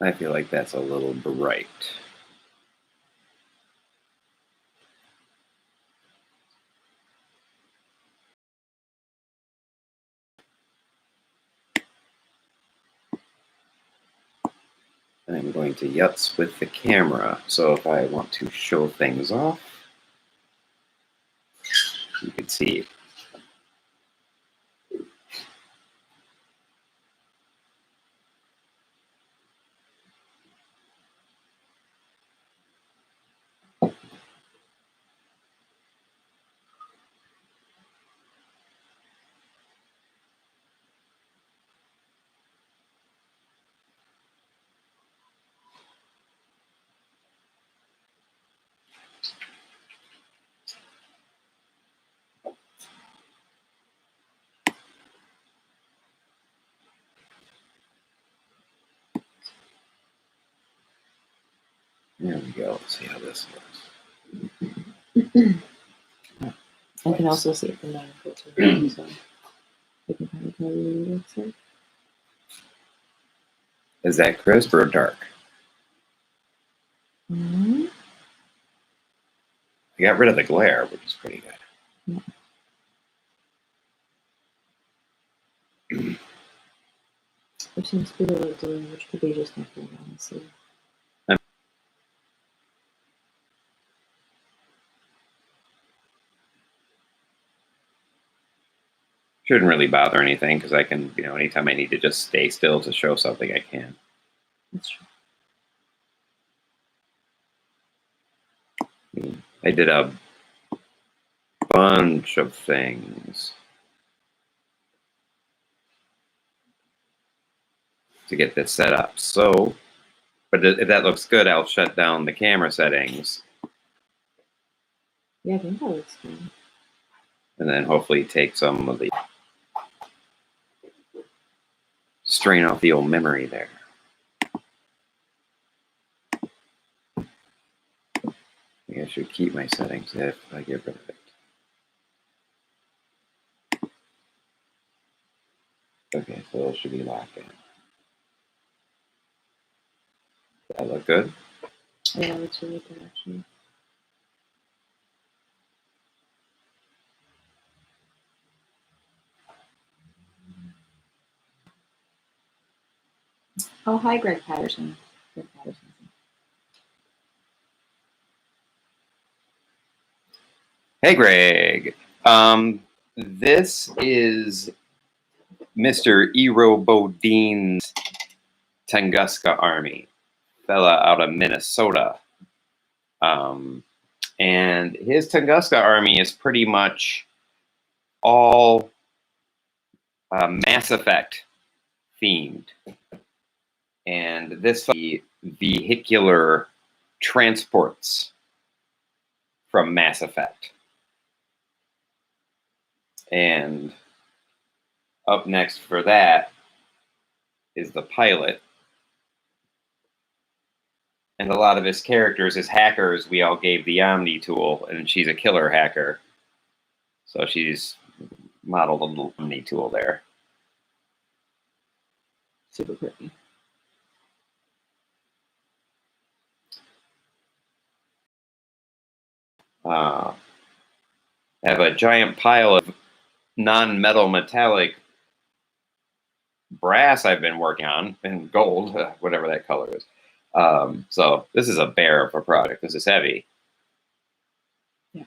I feel like that's a little bright. I'm going to yutz with the camera. So if I want to show things off, you can see. There we go. Let's see how this looks. I can also see it from my filter, so I can kind of tell you what it looks like. Is that crisp or dark? Mm-hmm. I got rid of the glare, which is pretty good. Yeah. Which seems to be the right doing, which could be just nothing, honestly. Shouldn't really bother anything because I can, anytime I need to just stay still to show something, I can. That's true. I did a bunch of things to get this set up. So, but if that looks good, I'll shut down the camera settings. Yeah, I think that looks good. And then hopefully take some of the strain off the old memory there. I should keep my settings if I get rid of it. Okay, so those should be locked in. Does that look good? Yeah, it's really good, actually. Oh, hi, Greg Patterson. Greg Patterson. Hey, Greg. This is Mr. Ero Bodine's Tunguska Army, fella out of Minnesota. And his Tunguska Army is pretty much all Mass Effect themed. And this vehicular transports from Mass Effect. And up next for that is the pilot. And a lot of his characters, as hackers, we all gave the Omni tool, and she's a killer hacker. So she's modeled a little Omni tool there. Super pretty. I have a giant pile of non-metal metallic brass I've been working on, and gold, whatever that color is. So this is a bear of a project. This is heavy. Yeah.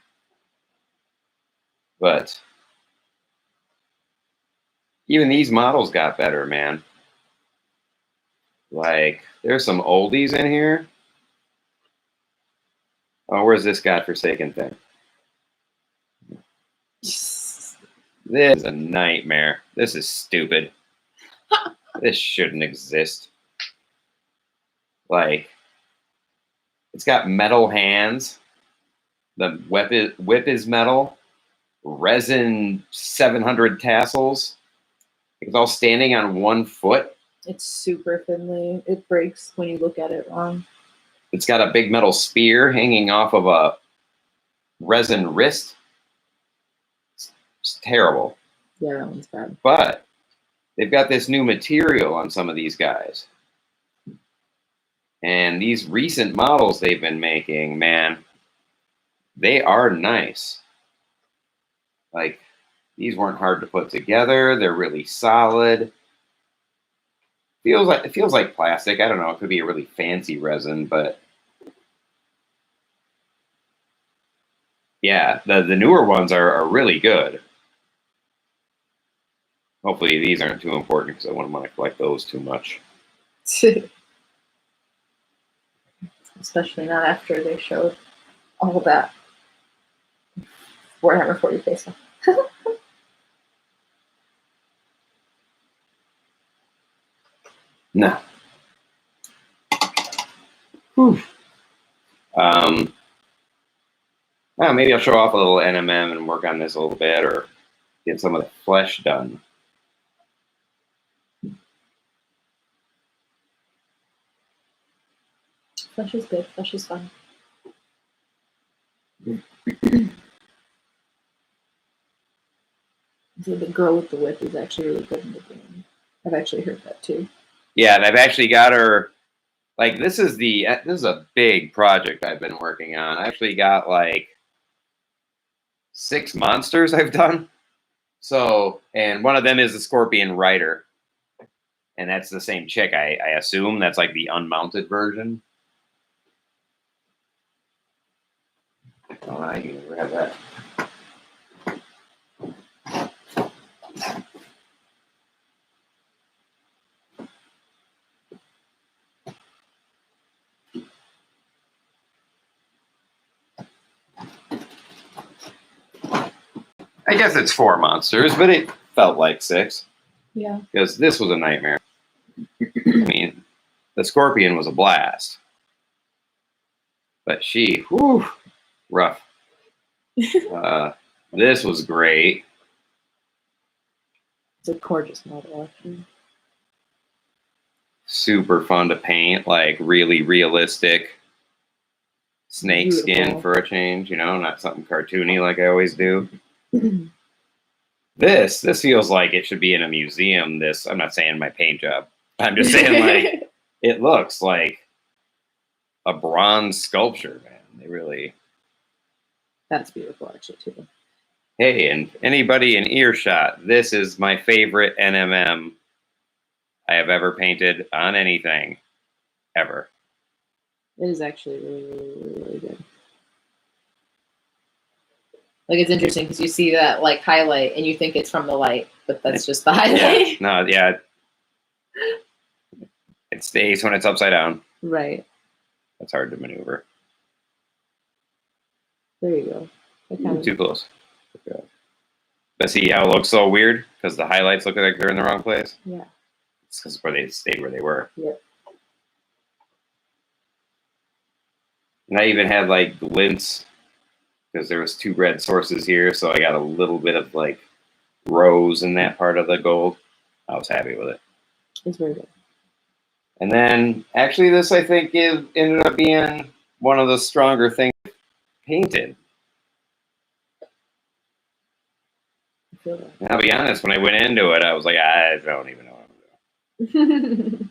But even these models got better, man. Like, there's some oldies in here. Oh, where's this godforsaken thing? This is a nightmare. This is stupid. This shouldn't exist. Like, it's got metal hands. The whip is metal. Resin 700 tassels. It's all standing on one foot. It's super thinly. It breaks when you look at it wrong. It's got a big metal spear hanging off of a resin wrist. It's terrible. Yeah, that one's bad. But they've got this new material on some of these guys. And these recent models they've been making, man, they are nice. Like, these weren't hard to put together. They're really solid. It feels like plastic. I don't know. It could be a really fancy resin, but yeah, the newer ones are really good. Hopefully these aren't too important because I wouldn't want to collect those too much. Especially not after they showed all that Warhammer 40K stuff. No. Whew. Well, maybe I'll show off a little NMM and work on this a little bit, or get some of the flesh done. Flesh is good. Flesh is fun. So the girl with the whip is actually really good in the game. I've actually heard that too. Yeah, and I've actually got her. Like, this is a big project I've been working on. I actually got like 6 monsters I've done. So, and one of them is the Scorpion Rider. And that's the same chick, I assume. That's like the unmounted version. Oh, I can grab that. I guess it's 4 monsters, but it felt like 6. Yeah. Because this was a nightmare. I mean, the Scorpion was a blast. But she, whew, rough. This was great. It's a gorgeous model, actually. Super fun to paint, like really realistic snake skin for a change, you know, not something cartoony like I always do. This feels like it should be in a museum. I'm not saying my paint job. I'm just saying, like, it looks like a bronze sculpture, man. They really. That's beautiful, actually, too. Hey, and anybody in earshot, this is my favorite NMM I have ever painted on anything, ever. It is actually really, really, really, really good. Like, it's interesting because you see that, like, highlight and you think it's from the light, but that's just the highlight. Yeah, no, yeah. It stays when it's upside down. Right. That's hard to maneuver. There you go. Too close. Okay. But see how it looks so weird? Because the highlights look like they're in the wrong place? Yeah. It's because they stayed where they were. Yep. And I even had like glints because there was 2 red sources here, so I got a little bit of like rose in that part of the gold. I was happy with it. It's very good. And then actually this I think ended up being one of the stronger things painted. And I'll be honest, when I went into it, I was like, I don't even know what I'm doing.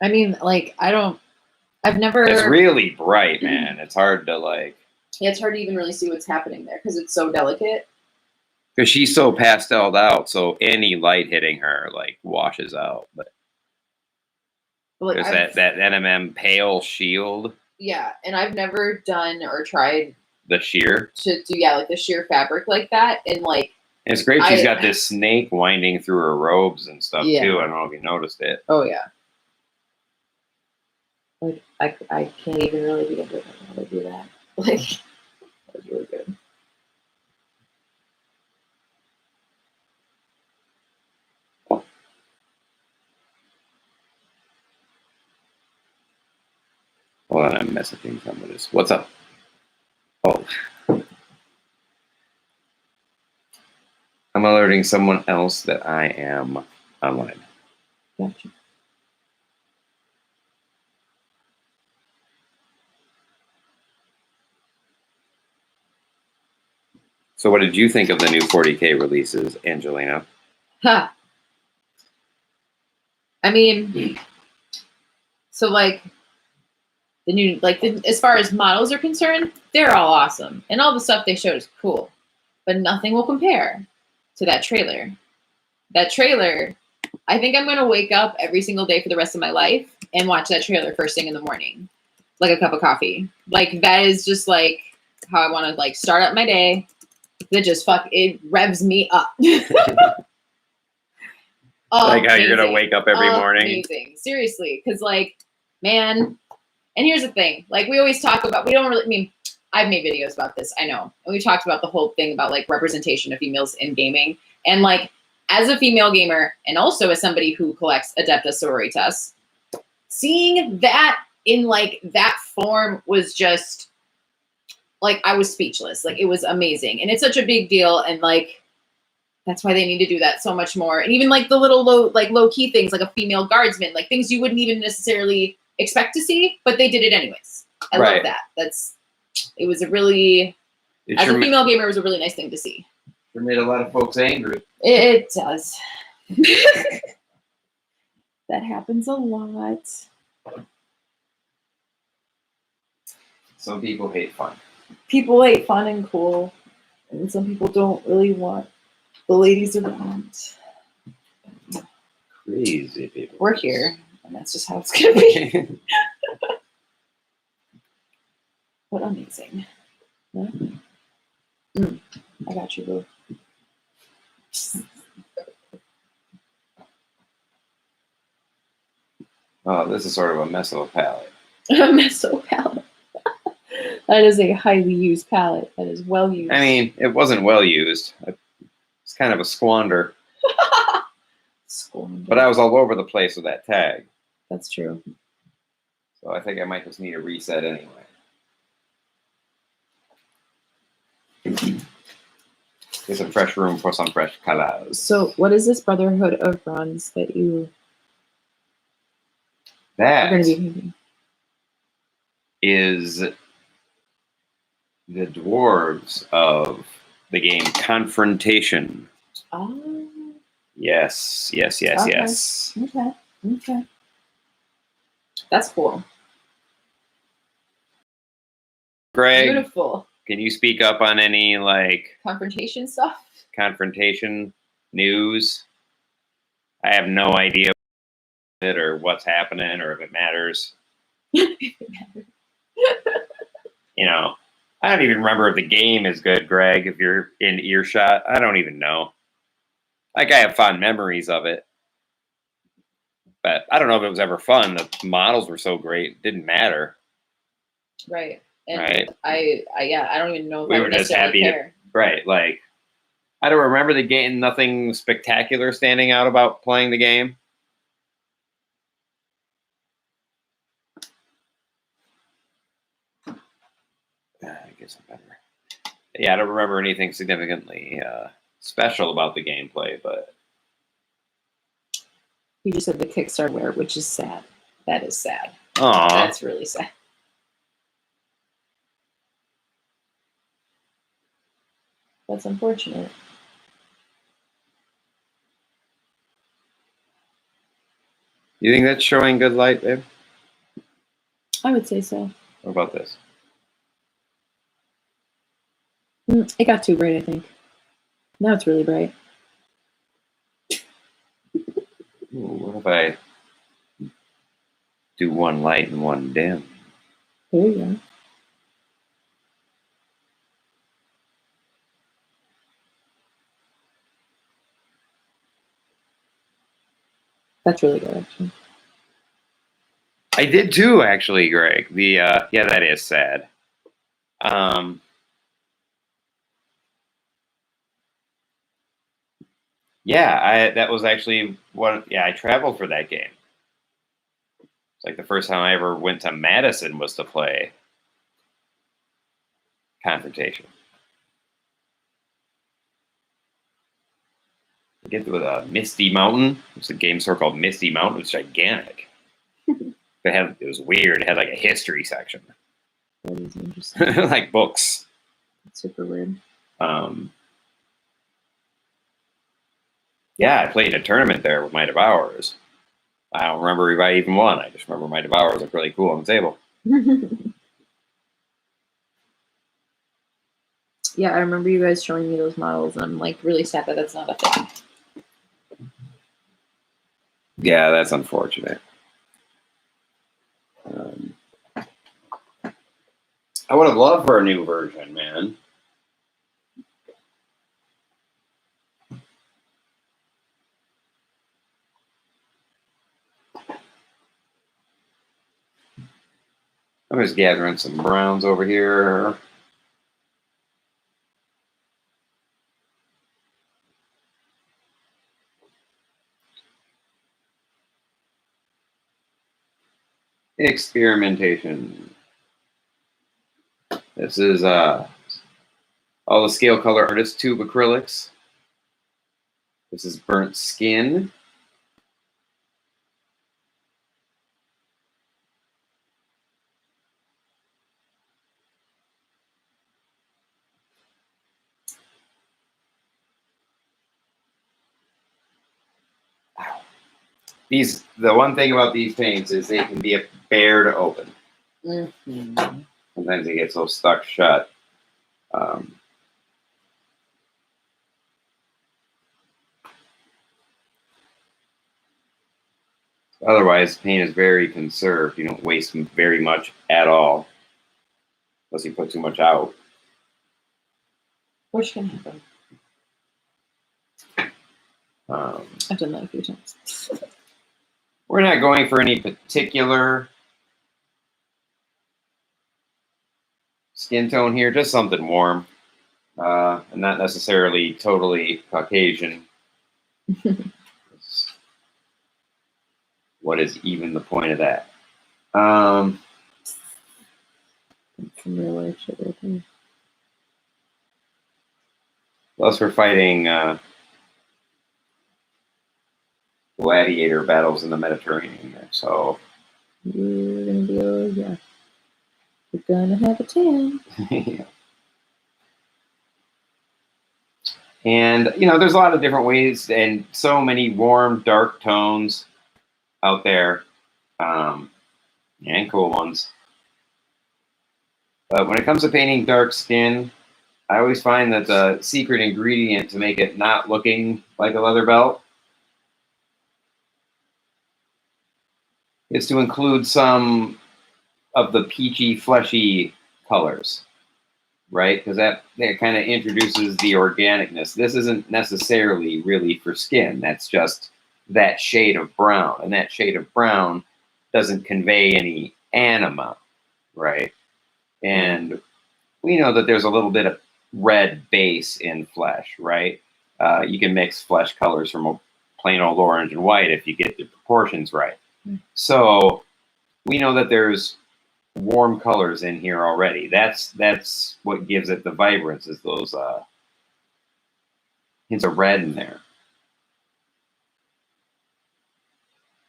I mean, like, I've never. It's really bright, man. It's hard to like. Yeah, it's hard to even really see what's happening there because it's so delicate. Because she's so pasteled out, so any light hitting her like washes out. But like, there's that NMM pale shield. Yeah, and I've never done or tried the sheer to do like the sheer fabric like that, and like. And it's great. She's got this snake winding through her robes and stuff too. I don't know if you noticed it. Oh yeah. Like I can't even really begin to how to do that. Like that's really good. Hold on, I'm messaging somebody. What's up? Oh. I'm alerting someone else that I am online. Gotcha. So what did you think of the new 40K releases, Angelina? Ha. I mean, So like the new, like as far as models are concerned, they're all awesome, and all the stuff they showed is cool, but nothing will compare to that trailer. That trailer, I think I'm gonna wake up every single day for the rest of my life and watch that trailer first thing in the morning, like a cup of coffee. Like that is just like how I want to like start up my day. That just it revs me up. Like how you're gonna Amazing. wake up every morning. Amazing, seriously, because like, man. And here's the thing, like we always talk about, we don't really, I mean, I've made videos about this, I know. And we talked about the whole thing about like representation of females in gaming. And like, as a female gamer, and also as somebody who collects Adepta Sororitas, seeing that in like that form was just, like, I was speechless. Like, it was amazing. And it's such a big deal. And like, that's why they need to do that so much more. And even like the little low key things, like a female guardsman, like things you wouldn't even necessarily expect to see, but they did it anyways. I love that. It was a really, as a female gamer, it was a really nice thing to see. It made a lot of folks angry. It does. That happens a lot. Some people hate fun. People hate fun and cool, and some people don't really want the ladies around. Crazy people. We're here, and that's just how it's gonna be. But amazing. Yeah. I got you, boo. Oh, this is sort of a meso palette. A meso palette. That is a highly used palette. That is well used. I mean, it wasn't well used. It's kind of a squander. Squander. But I was all over the place with that tag. That's true. So I think I might just need a reset anyway. Get some fresh room for some fresh colors. So what is this Brotherhood of Bronze that you are going to be painting? Is the dwarves of the game Confrontation. Oh. Yes. Okay. That's cool. Greg, beautiful. Can you speak up on any like confrontation stuff? Confrontation news? I have no idea it or what's happening or if it matters. You know, I don't even remember if the game is good, Greg, if you're in earshot. I don't even know. Like, I have fond memories of it. But I don't know if it was ever fun. The models were so great, it didn't matter. Right. And right. I don't even know if we I were just happy care. Right. Like, I don't remember the game, nothing spectacular standing out about playing the game. I guess I'm better. Yeah, I don't remember anything significantly special about the gameplay, but you just said the Kickstarter, which is sad. That is sad. Aww. That's really sad. That's unfortunate. You think that's showing good light, babe? I would say so. What about this? It got too bright, I think. Now it's really bright. Ooh, what if I do one light and one dim? There you go. That's really good, actually. I did too, actually, Greg. The yeah, that is sad. Yeah, that was actually one. Yeah, I traveled for that game. It's like the first time I ever went to Madison was to play Confrontation. I get to Misty Mountain. It's a game store called Misty Mountain. It's gigantic. It was weird. It had like a history section. That is interesting. Like books. That's super weird. Yeah, I played a tournament there with my Devourers. I don't remember if I even won. I just remember my Devour looked really cool on the table. Yeah, I remember you guys showing me those models, and I'm like really sad that that's not a thing. Yeah, that's unfortunate. I would have loved for a new version, man. I'm just gathering some browns over here. Experimentation. This is all the Scale Color Artist Tube acrylics. This is Burnt Skin. The one thing about these paints is they can be a bear to open. Mm-hmm. Sometimes they get so stuck shut. Otherwise, paint is very conserved. You don't waste very much at all, unless you put too much out. Which can happen. I've done that a few times. We're not going for any particular skin tone here, just something warm, and not necessarily totally Caucasian. What is even the point of that? Some real life shit right there. Plus, we're fighting gladiator battles in the Mediterranean there, so you're gonna be, oh yeah, you're gonna have a tan. yeah. And there's a lot of different ways and so many warm, dark tones out there, and cool ones. But when it comes to painting dark skin, I always find that the secret ingredient to make it not looking like a leather belt is to include some of the peachy, fleshy colors, right? Because that kind of introduces the organicness. This isn't necessarily really for skin. That's just that shade of brown. And that shade of brown doesn't convey any anima, right? And we know that there's a little bit of red base in flesh, right? You can mix flesh colors from a plain old orange and white if you get the proportions right. So we know that there's warm colors in here already. That's what gives it the vibrance, is those hints of red in there.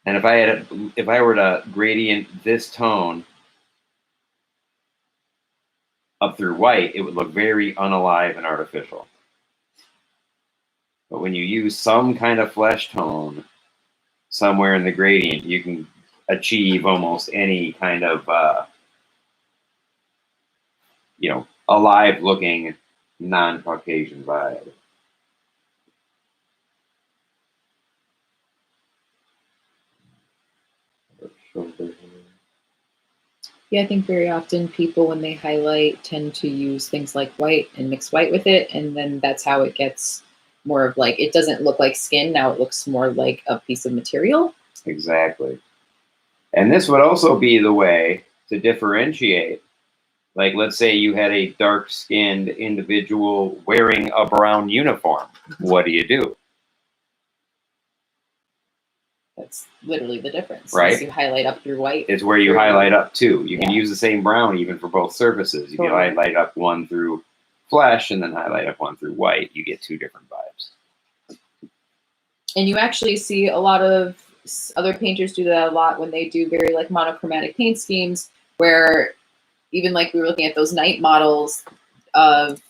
And if I were to gradient this tone up through white, it would look very unalive and artificial. But when you use some kind of flesh tone somewhere in the gradient, you can achieve almost any kind of alive looking non-Caucasian vibe. Yeah, I think very often people, when they highlight, tend to use things like white and mix white with it, and then that's how it gets more of like, it doesn't look like skin, now it looks more like a piece of material. Exactly. And this would also be the way to differentiate. Like, let's say you had a dark-skinned individual wearing a brown uniform. What do? That's literally the difference. Right. You highlight up through white. It's where you highlight up too. You can use the same brown even for both surfaces. You can highlight up one through flesh and then highlight up one through white. You get two different vibes. And you actually see a lot of other painters do that a lot when they do very like monochromatic paint schemes, where even like we were looking at those night models of,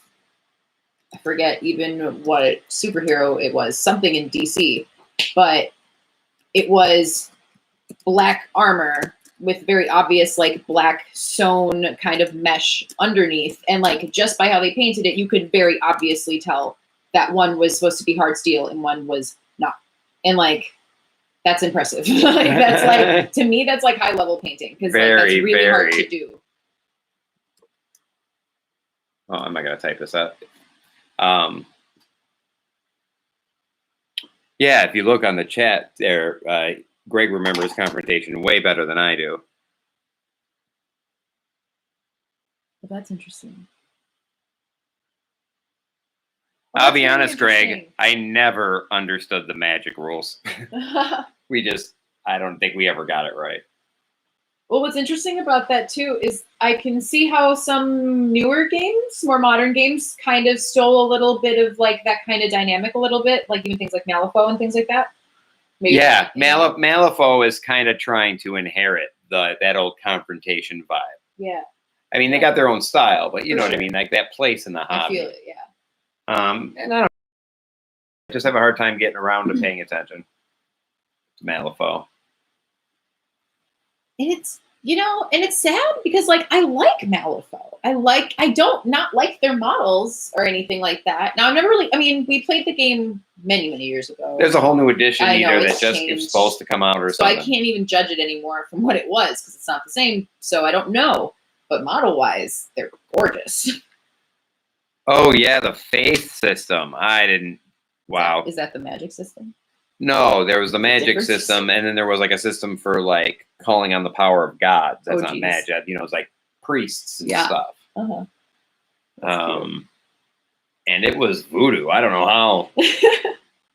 I forget even what superhero it was, something in DC, but it was black armor with very obvious like black sewn kind of mesh underneath, and like just by how they painted it, you could very obviously tell that one was supposed to be hard steel and one was not. And like that's impressive. Like that's like, to me, that's like high level painting, because like, that's really hard to do. Oh, I'm not gonna type this up. Yeah, if you look on the chat there, Greg remembers Confrontation way better than I do. Well, that's interesting. Well, I'll be honest, Greg, I never understood the Magic rules. I don't think we ever got it right. Well, what's interesting about that too is I can see how some newer games, more modern games, kind of stole a little bit of like that kind of dynamic a little bit, like even things like Malifaux and things like that. Maybe yeah, Malifaux is kind of trying to inherit that old Confrontation vibe. Yeah. I mean, they got their own style, but you know what I mean, like that place in the hobby. I feel it, yeah. And I just have a hard time getting around to paying attention to Malifaux. And it's, you know, and it's sad because like I like Malifaux. I don't not like their models or anything like that. Now I've never really, I mean, we played the game many years ago. There's a whole new edition either that just is supposed to come out or something. So I can't even judge it anymore from what it was because it's not the same. So I don't know. But model wise, they're gorgeous. Oh yeah, the faith system. I didn't. Wow. Is that the magic system? No, there was the magic system, and then there was like a system for like calling on the power of gods. That's not magic. You know, it's like priests and stuff. Uh-huh. And it was voodoo. I don't know how.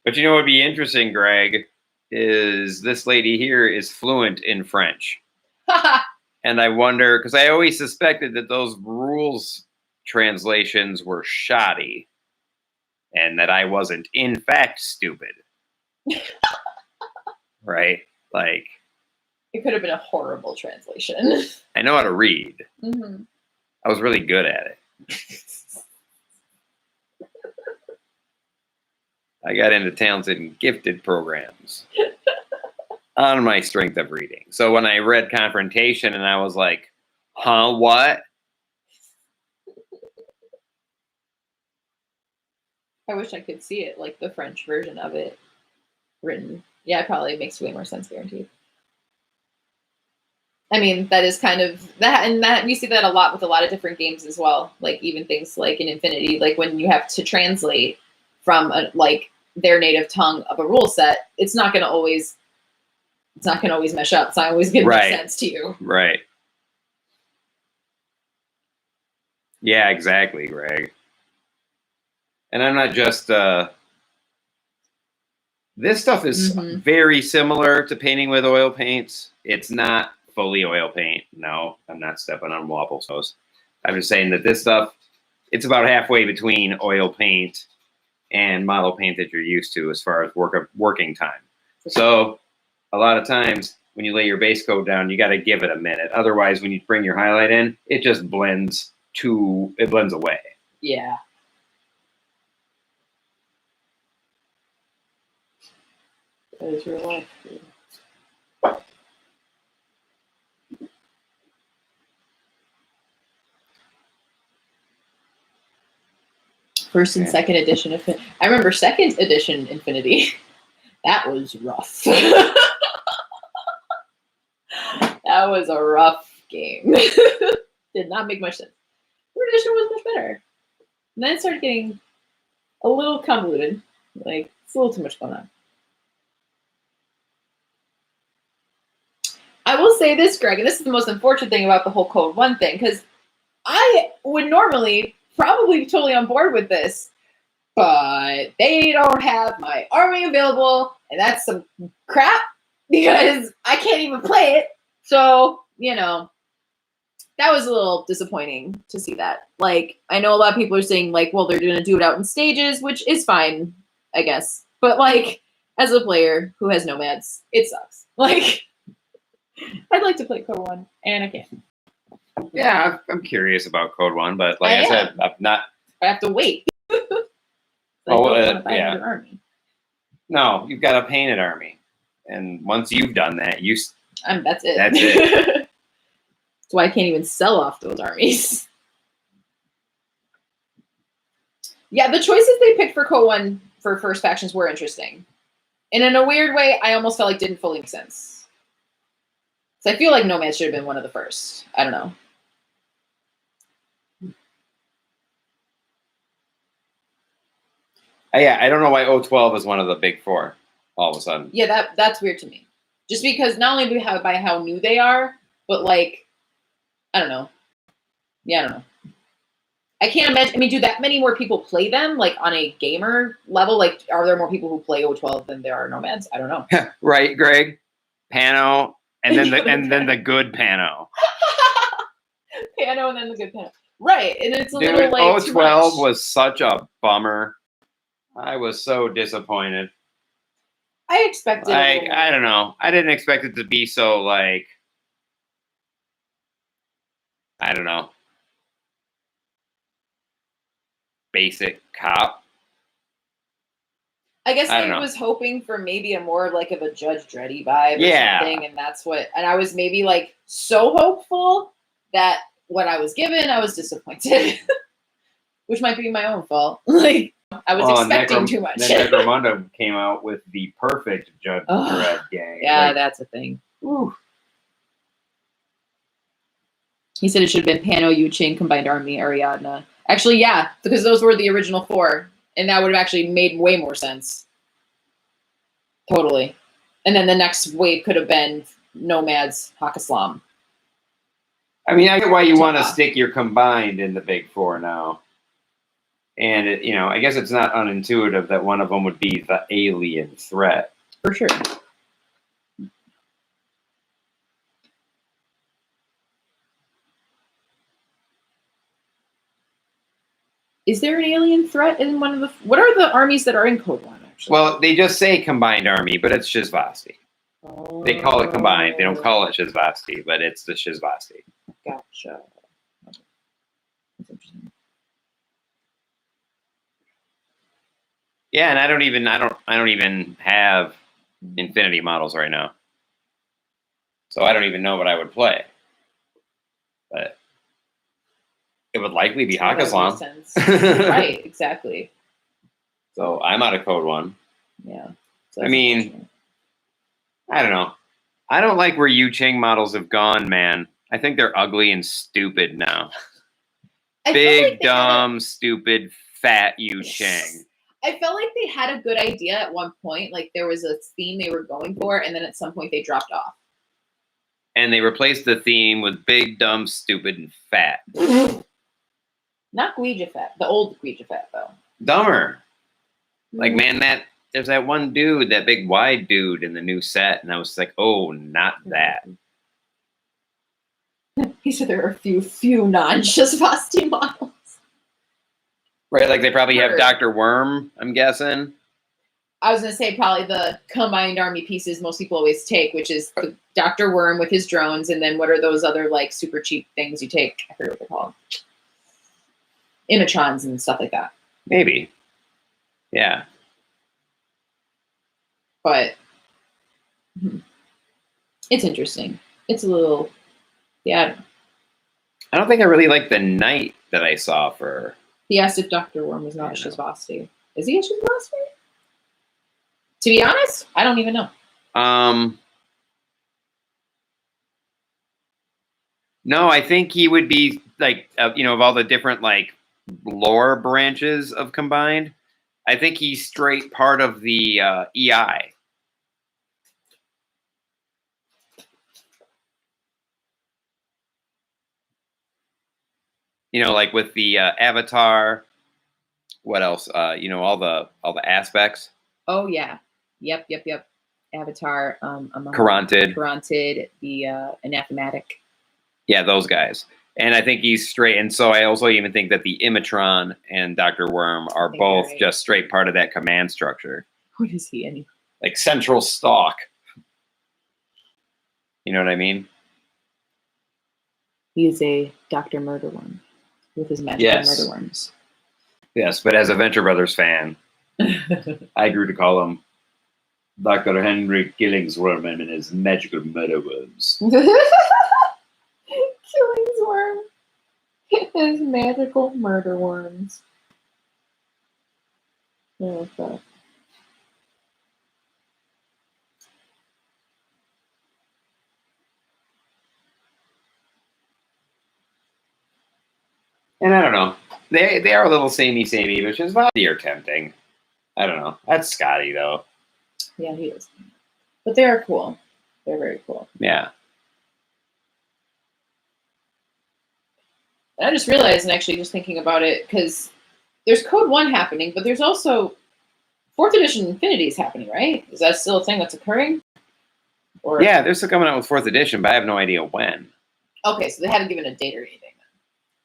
But you know what would be interesting, Greg, is this lady here is fluent in French. And I wonder, because I always suspected that those rules translations were shoddy and that I wasn't, in fact, stupid. Right? Like, it could have been a horrible translation. I know how to read. Mm-hmm. I was really good at it. I got into talented and gifted programs on my strength of reading. So when I read Confrontation and I was like, huh, what? I wish I could see it, like the French version of it written. Yeah, it probably makes way more sense, guaranteed. I mean, that is kind of that, and that you see that a lot with a lot of different games as well. Like even things like in Infinity, like when you have to translate from like their native tongue of a rule set, it's not going to always mesh up. It's not always going to make sense to you. Right. Yeah, exactly, Greg. And I'm not just this stuff is very similar to painting with oil paints. It's not fully oil paint. No, I'm not stepping on Waffle's toes. I'm just saying that this stuff, it's about halfway between oil paint and model paint that you're used to as far as working time. So a lot of times when you lay your base coat down, you got to give it a minute. Otherwise, when you bring your highlight in, it just blends away. Yeah. That is real life. First and second edition of I remember second edition Infinity. That was rough. That was a rough game. Did not make much sense. Third edition was much better. And then it started getting a little convoluted. Like it's a little too much going on. I will say this, Greg, and this is the most unfortunate thing about the whole Code 1 thing, because I would normally probably be totally on board with this, but they don't have my army available, and that's some crap, because I can't even play it. So, you know, that was a little disappointing to see that. Like, I know a lot of people are saying, like, well, they're going to do it out in stages, which is fine, I guess. But, like, as a player who has nomads, it sucks. Like, I'd like to play Code 1, and I can't. Yeah, I'm curious about Code 1, but like I said, I'm not. I have to wait. Yeah. An army. No, you've got a painted army, and once you've done that, That's it. That's it. That's why I can't even sell off those armies. Yeah, the choices they picked for Code 1 for first factions were interesting. And in a weird way, I almost felt like didn't fully make sense. So I feel like Nomad should have been one of the first. I don't know. Yeah, I don't know why O12 is one of the big four all of a sudden. Yeah, that's weird to me. Just because not only by how new they are, but like, I don't know. Yeah, I don't know. I can't imagine. I mean, do that many more people play them, like on a gamer level? Like, are there more people who play O12 than there are Nomads? I don't know. Right, Greg? Pano, and then then the good Pano. Pano and then the good Pano. Right, and it's a Dude, little like O12 was such a bummer. I was so disappointed. I expected. Like, I don't know. I didn't expect it to be so like. I don't know. Basic cop. I guess I was hoping for maybe a more like of a Judge Dreddy vibe or something, and that's what. And I was maybe like so hopeful that what I was given, I was disappointed, which might be my own fault. Like I was expecting too much. Then Necromunda came out with the perfect Judge Dredd gang. Yeah, that's a thing. Ooh. He said it should have been Pano, Yu-Ching, Combined Army, Ariadna. Actually, yeah, because those were the original four. And that would have actually made way more sense. Totally. And then the next wave could have been Nomads, Hakaslam. I mean, I get why you want to stick your combined in the big four now. And, I guess it's not unintuitive that one of them would be the alien threat. For sure. Is there an alien threat in one of the... What are the armies that are in Code 1, actually? Well, they just say combined army, but it's Shizvasti. Oh. They call it combined. They don't call it Shizvasti, but it's the Shizvasti. Gotcha. That's interesting. Yeah, and I don't even have Infinity models right now. So I don't even know what I would play. But it would likely be Hakaslam. Right, exactly. So I'm out of Code 1. Yeah. So I mean, I don't know. I don't like where Yu-Ching models have gone, man. I think they're ugly and stupid now. Big, dumb, stupid, fat Yu-Ching. I felt like they had a good idea at one point. Like there was a theme they were going for, and then at some point they dropped off. And they replaced the theme with big, dumb, stupid, and fat. Not Guija fat. The old Guija fat, though. Dumber. Like, man, there's that one dude, that big wide dude in the new set, and I was like, oh, not that. He said there are a few non-Shizvasti models. Right, like they probably have Dr. Worm, I'm guessing. I was going to say probably the combined army pieces most people always take, which is the Dr. Worm with his drones, and then what are those other, like, super cheap things you take? I forget what they're called. Imitrons and stuff like that. Maybe. Yeah. But it's interesting. It's a little, yeah. I don't think I really like the knight that I saw for... He asked if Dr. Worm was not a Shizvasti. Is he a Shizvasti? To be honest, I don't even know. No, I think he would be, like, of all the different, like, lore branches of Combined, I think he's straight part of the EI. Like with the avatar. What else? All the aspects. Oh yeah. Yep. Avatar. Karantid, the anathematic. Yeah, those guys. And I think he's straight. And so I also even think that the Imatron and Dr. Worm are both just straight part of that command structure. What is he anyway? Like central stalk. You know what I mean? He is a Dr. Murder Worm with his magical murder worms. Yes, but as a Venture Brothers fan, I grew to call him Dr. Henry Killingsworm and his magical murder worms. Killingsworm. His magical murder worms. Oh, fuck. And I don't know. They are a little samey, which is not deer tempting. I don't know. That's Scotty though. Yeah, he is. But they are cool. They're very cool. Yeah. And I just realized, and actually just thinking about it, because there's Code 1 happening, but there's also 4th edition Infinities happening, right? Is that still a thing that's occurring? Or Yeah, they're still coming out with 4th edition, but I have no idea when. Okay, so they haven't given a date or anything.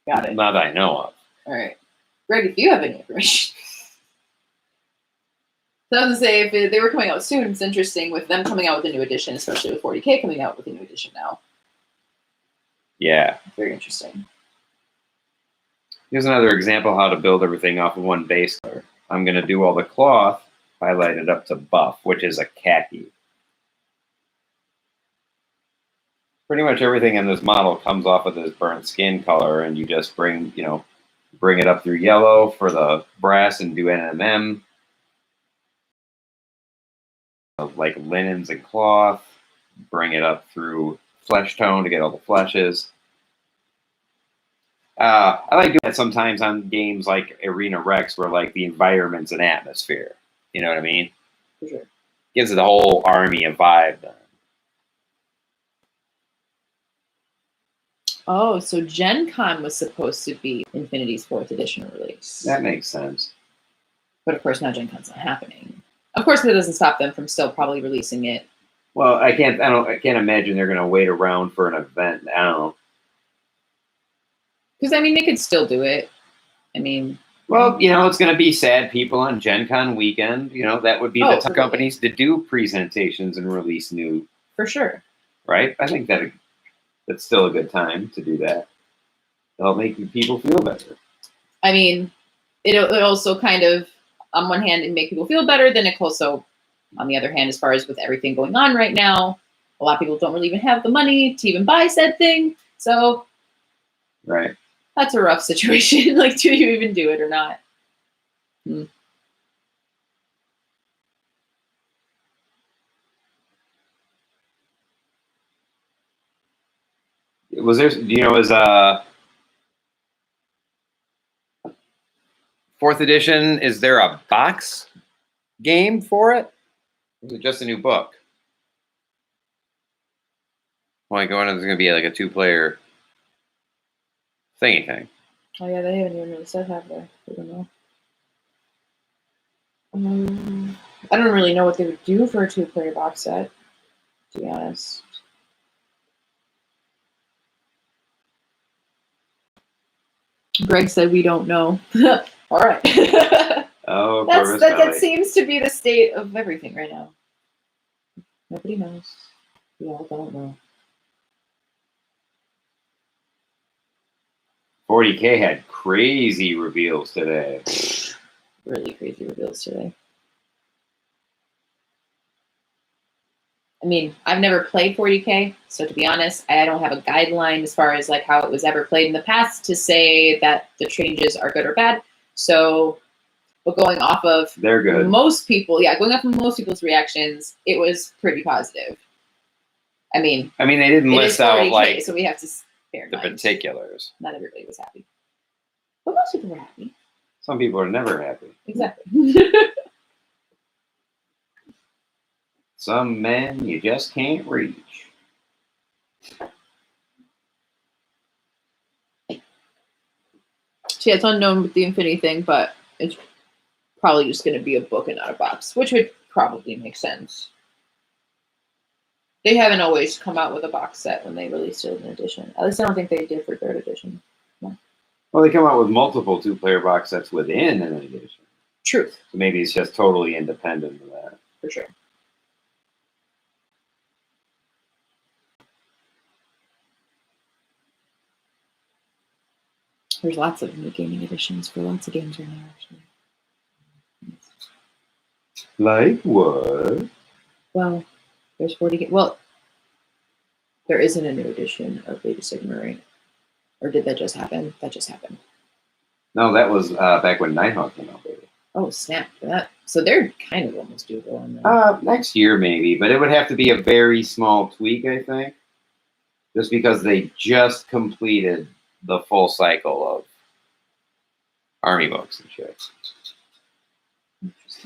Got it. Not that I know of. All right. Greg, if you have any information. So I was going to say, if they were coming out soon, it's interesting with them coming out with a new edition, especially with 40K coming out with a new edition now. Yeah. Very interesting. Here's another example how to build everything off of one base color. I'm going to do all the cloth highlighted up to buff, which is a khaki. Pretty much everything in this model comes off of this burnt skin color, and you just bring it up through yellow for the brass and do NMM. Like linens and cloth. Bring it up through flesh tone to get all the fleshes. I like doing that sometimes on games like Arena Rex, where like the environment's an atmosphere. You know what I mean? For sure. Gives the whole army a vibe. Then. Oh, so Gen Con was supposed to be Infinity's 4th edition release. That makes sense. But of course, now Gen Con's not happening. Of course, that doesn't stop them from still probably releasing it. Well, I can't imagine they're going to wait around for an event now. Because, I mean, they could still do it. I mean... Well, it's going to be sad people on Gen Con weekend. That would be the time companies to do presentations and release new. For sure. Right? I think that's still a good time to do that. It'll make people feel better. I mean, it'll also kind of, on one hand, it make people feel better. Then it also, on the other hand, as far as with everything going on right now, a lot of people don't really even have the money to even buy said thing. So... Right. That's a rough situation. Like, do you even do it or not? Was there? Is 4th edition? Is there a box game for it? Or is it just a new book? Like, there's going to be like a 2-player thingy thing. Oh yeah, they haven't even really said have they? I don't know. I don't really know what they would do for a 2-player box set, to be honest. Greg said we don't know. All right. Oh, that seems to be the state of everything right now. Nobody knows. We all don't know. 40K had crazy reveals today. Really crazy reveals today. I mean, I've never played 40K, so to be honest, I don't have a guideline as far as like how it was ever played in the past to say that the changes are good or bad. So, but going off of they're good. Most people, going off of most people's reactions, it was pretty positive. I mean, they didn't list out 40K, like so we have to bear in the mind. particulars. Not everybody was happy, but most people were happy. Some people are never happy. Exactly. Some men you just can't reach. So yeah, it's unknown with the Infinity thing, but it's probably just going to be a book and not a box, which would probably make sense. They haven't always come out with a box set when they released it in edition. At least I don't think they did for 3rd edition. No. Well, they come out with multiple 2-player box sets within an edition. Truth. So maybe it's just totally independent of that. For sure. There's lots of new gaming editions for lots of games right now, actually. Like what? Well, there's 40. Well, there isn't a new edition of Age of Sigmar, right? Or did that just happen? That just happened. No, that was back when Nighthawk came out, baby. Oh, snap. So they're kind of almost due to go on there. Next year maybe, but it would have to be a very small tweak, I think. Just because they just completed the full cycle of army books and shit.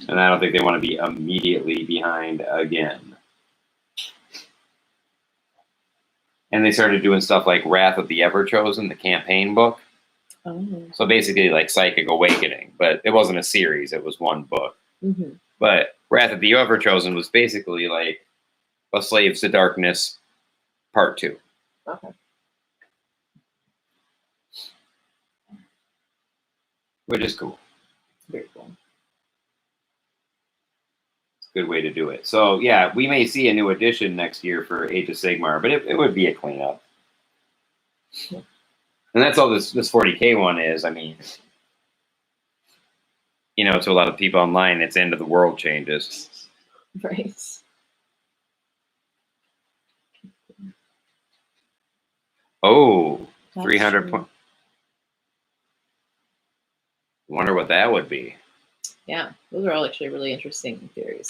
And I don't think they want to be immediately behind again. And they started doing stuff like Wrath of the Everchosen, the campaign book. Oh. So basically like Psychic Awakening, but it wasn't a series, it was one book. Mm-hmm. But Wrath of the Everchosen was basically like a Slaves to Darkness Part 2. Okay. Which is cool. Very cool. It's a good way to do it. So yeah, we may see a new edition next year for Age of Sigmar, but it would be a cleanup. Yeah. And that's all this 40K one is. I mean, you know, to a lot of people online, it's end of the world changes. Right. Oh, That's 300 true. points. Wonder what that would be. Yeah, those are all actually really interesting theories.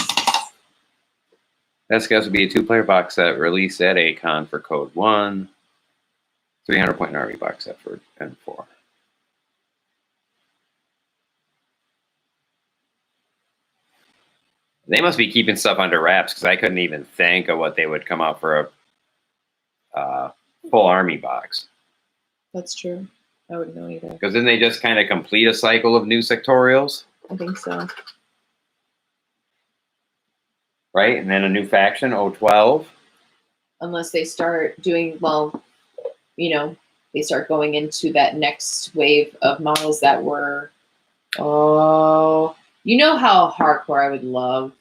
That's got to be a 2-player box set released at ACON for Code 1. 300-point army box set for N4. They must be keeping stuff under wraps because I couldn't even think of what they would come out for a full army box. That's true. I wouldn't know either. Because then they just kind of complete a cycle of new sectorials, I think so. right? And then a new faction, 012. Unless they start doing, well, you know, they start going into that next wave of models that were, oh, you know how hardcore I would love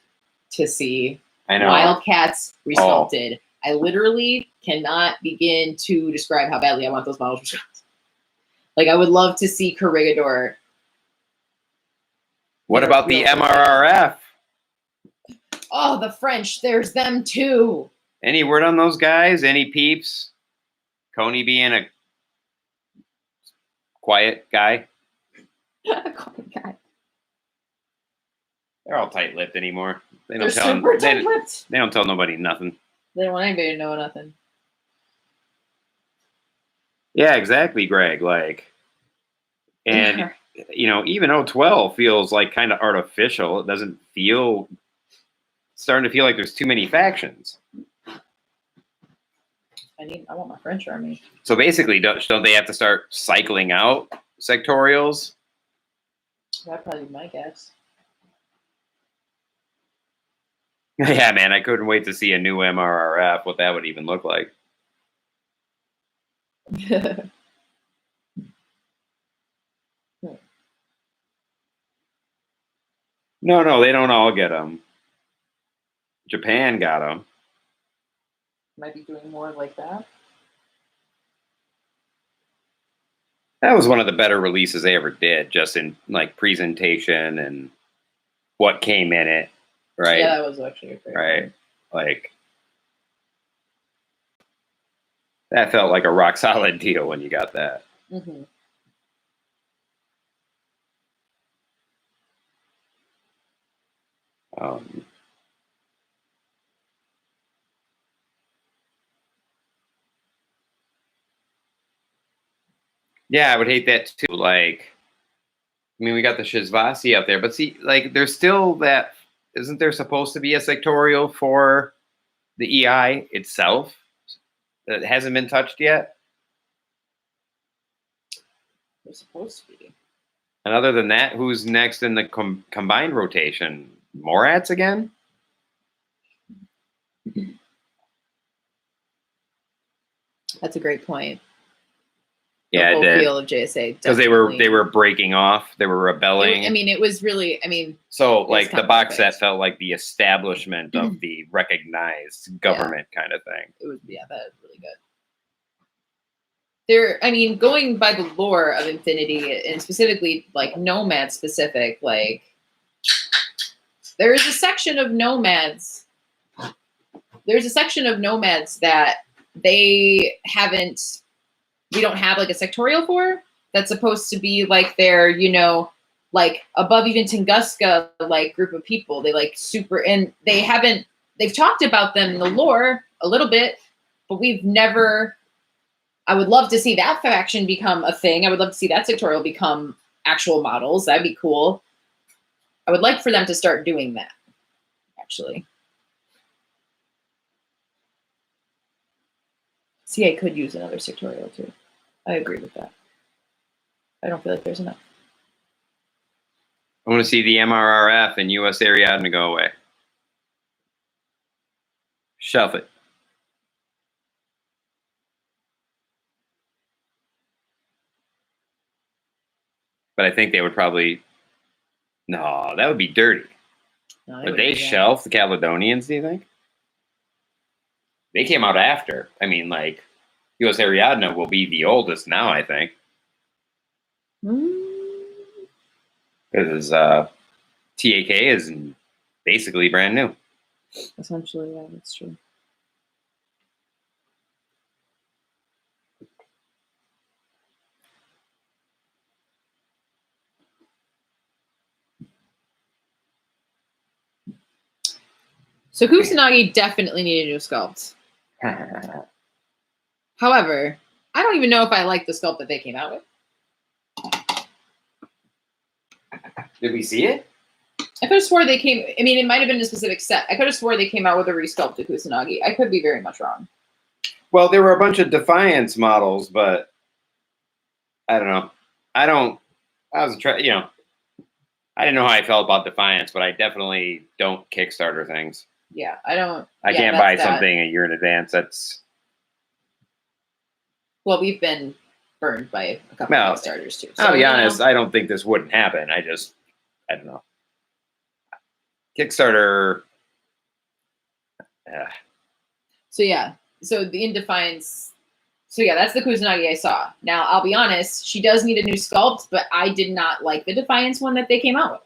to see I know. Wildcats resculpted. I literally cannot begin to describe how badly I want those models resculpted. Like, I would love to see Corregidor. What about the MRRF? Oh, the French. There's them too. Any word on those guys? Any peeps? Coney being a quiet guy? God. They're all tight-lipped anymore. They They're don't tell super tight-lipped. they don't tell nobody nothing. They don't want anybody to know nothing. Yeah, exactly, Greg. Like, and you know, even 012 feels like kind of artificial. It doesn't feel starting to feel like there's too many factions. I want my French army. So basically, don't they have to start cycling out sectorials? That'd probably be my guess. Yeah, man, I couldn't wait to see a new MRRF, what that would even look like. No, they don't all get them. Japan got them. Might be doing more like that. That was one of the better releases they ever did, just in like presentation and what came in it, right? Yeah, that was actually a great right. Like that felt like a rock solid deal when you got that. Mm-hmm. Yeah, I would hate that too. Like, I mean, we got the Shizvasi out there, but see, like, there's still that. Isn't there supposed to be a sectorial for the EI itself that hasn't been touched yet? They're supposed to be. And other than that, who's next in the combined rotation? Morats again? That's a great point. Yeah, the whole feel of JSA because they were breaking off, they were rebelling. I mean, it was really. I mean, so like the box set felt like the establishment of the recognized government kind of thing. It was, yeah, that was really good. There, I mean, going by the lore of Infinity and specifically like Nomad specific, like there is a section of Nomads there's a section of Nomads that we don't have like a sectorial for, that's supposed to be like their, like above even Tunguska, like group of people. They like super, and they've talked about them in the lore a little bit, but we've never, I would love to see that faction become a thing. I would love to see that sectorial become actual models. That'd be cool. I would like for them to start doing that, actually. CA could use another sectorial too. I agree with that. I don't feel like there's enough. I want to see the MRRF and US Ariadne go away. Shelf it. But I think they would probably... No, that would be dirty. No, Would they shelf the Caledonians, do you think? They came out after. I mean, like, US Ariadne will be the oldest now, I think. Because TAK is basically brand new. Essentially, yeah, that's true. So Kusanagi definitely needed a new sculpt. However, I don't even know if I like the sculpt that they came out with. Did we see it? I could have swore they came, I mean, it might have been a specific set. I could have swore they came out with a resculpted Kusanagi. I could be very much wrong. Well, there were a bunch of Defiance models, but I don't know. I didn't know how I felt about Defiance, but I definitely don't Kickstarter things. Yeah, I can't buy something a year in advance. That's... Well, we've been burned by a couple of Kickstarters too. So, I'll be honest, I don't think this wouldn't happen. I don't know. Kickstarter. So yeah, so the In Defiance. So yeah, that's the Kusanagi I saw. Now, I'll be honest, she does need a new sculpt, but I did not like the Defiance one that they came out with.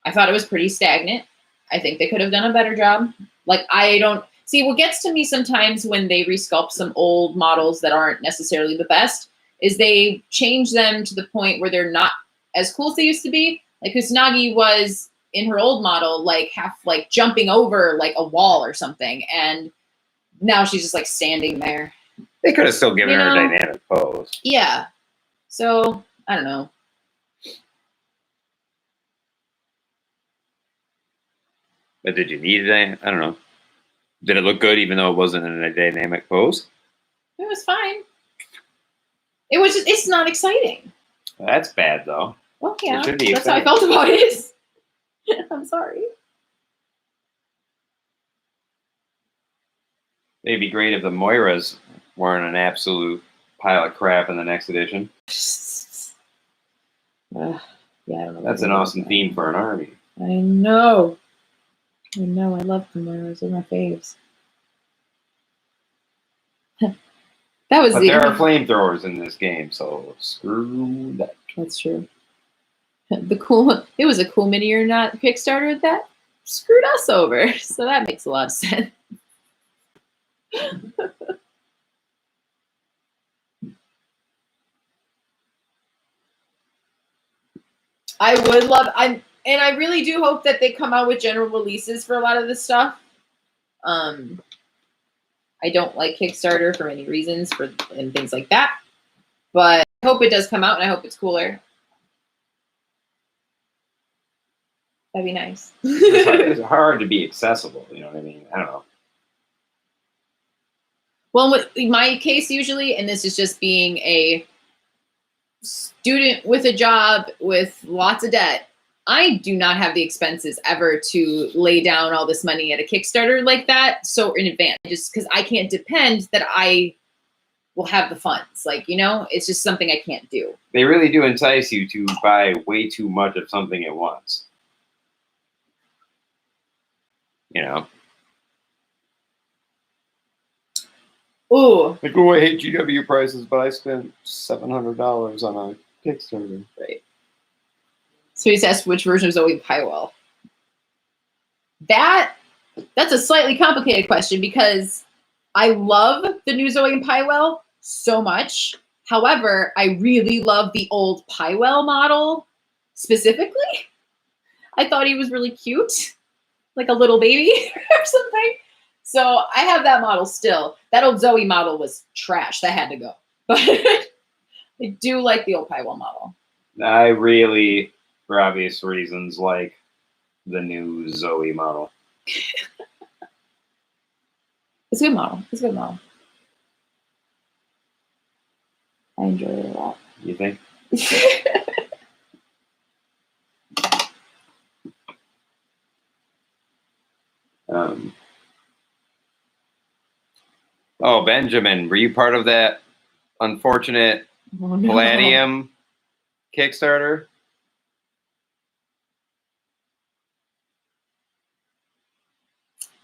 I thought it was pretty stagnant. I think they could have done a better job. Like, I don't... See, what gets to me sometimes when they resculpt some old models that aren't necessarily the best is they change them to the point where they're not as cool as they used to be. Like, Kusanagi was, in her old model, like, half, like, jumping over, like, a wall or something, and now she's just, like, standing there. They could have still given her a dynamic pose. Yeah. So, I don't know. But did you need it? I don't know. Did it look good even though it wasn't in a dynamic pose? It was fine. It was just, it's not exciting. That's bad, though. Well, yeah, that's how I felt about it. I'm sorry. It'd be great if the Moiras weren't an absolute pile of crap in the next edition. Yeah, I don't know. That's an awesome theme for an army. I know. I love the Moiras. They're my faves. But there are flamethrowers in this game, so screw that. That's true. It was a cool mini or not Kickstarter that screwed us over, so that makes a lot of sense. I would love, and I really do hope that they come out with general releases for a lot of this stuff. I don't like Kickstarter for many reasons and things like that, but I hope it does come out, and I hope it's cooler. That'd be nice. It's hard to be accessible, you know what I mean? I don't know. Well, in my case, usually, and this is just being a student with a job with lots of debt, I do not have the expenses ever to lay down all this money at a Kickstarter like that so in advance, just because I can't depend that I will have the funds. Like, it's just something I can't do. They really do entice you to buy way too much of something at once. Ooh. Like, oh, I hate GW prices, but I spent $700 on a Kickstarter. Right. So he's asked which version of Zoe Pywell. That That's a slightly complicated question because I love the new Zoe and Pywell so much. However, I really love the old Pywell model specifically. I thought he was really cute, like a little baby or something. So I have that model still. That old Zoe model was trash. That had to go. But I do like the old Pywell model. I really, for obvious reasons, like the new Zoe model. It's a good model. It's a good model. I enjoy it a lot. You think? Oh, Benjamin, were you part of that unfortunate Palladium Kickstarter?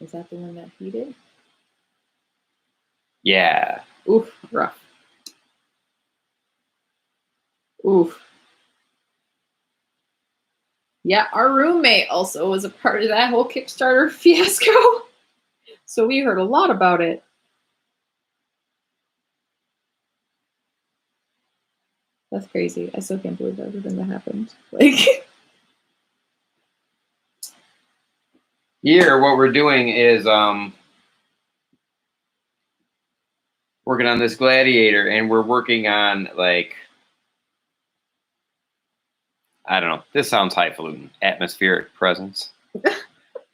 Is that the one that he did? Yeah. Oof, rough. Oof. Yeah, our roommate also was a part of that whole Kickstarter fiasco. So we heard a lot about it. That's crazy. I still can't believe everything that happened. Like, Here, what we're doing is working on this gladiator, and we're working on, like, I don't know, this sounds highfalutin, atmospheric presence.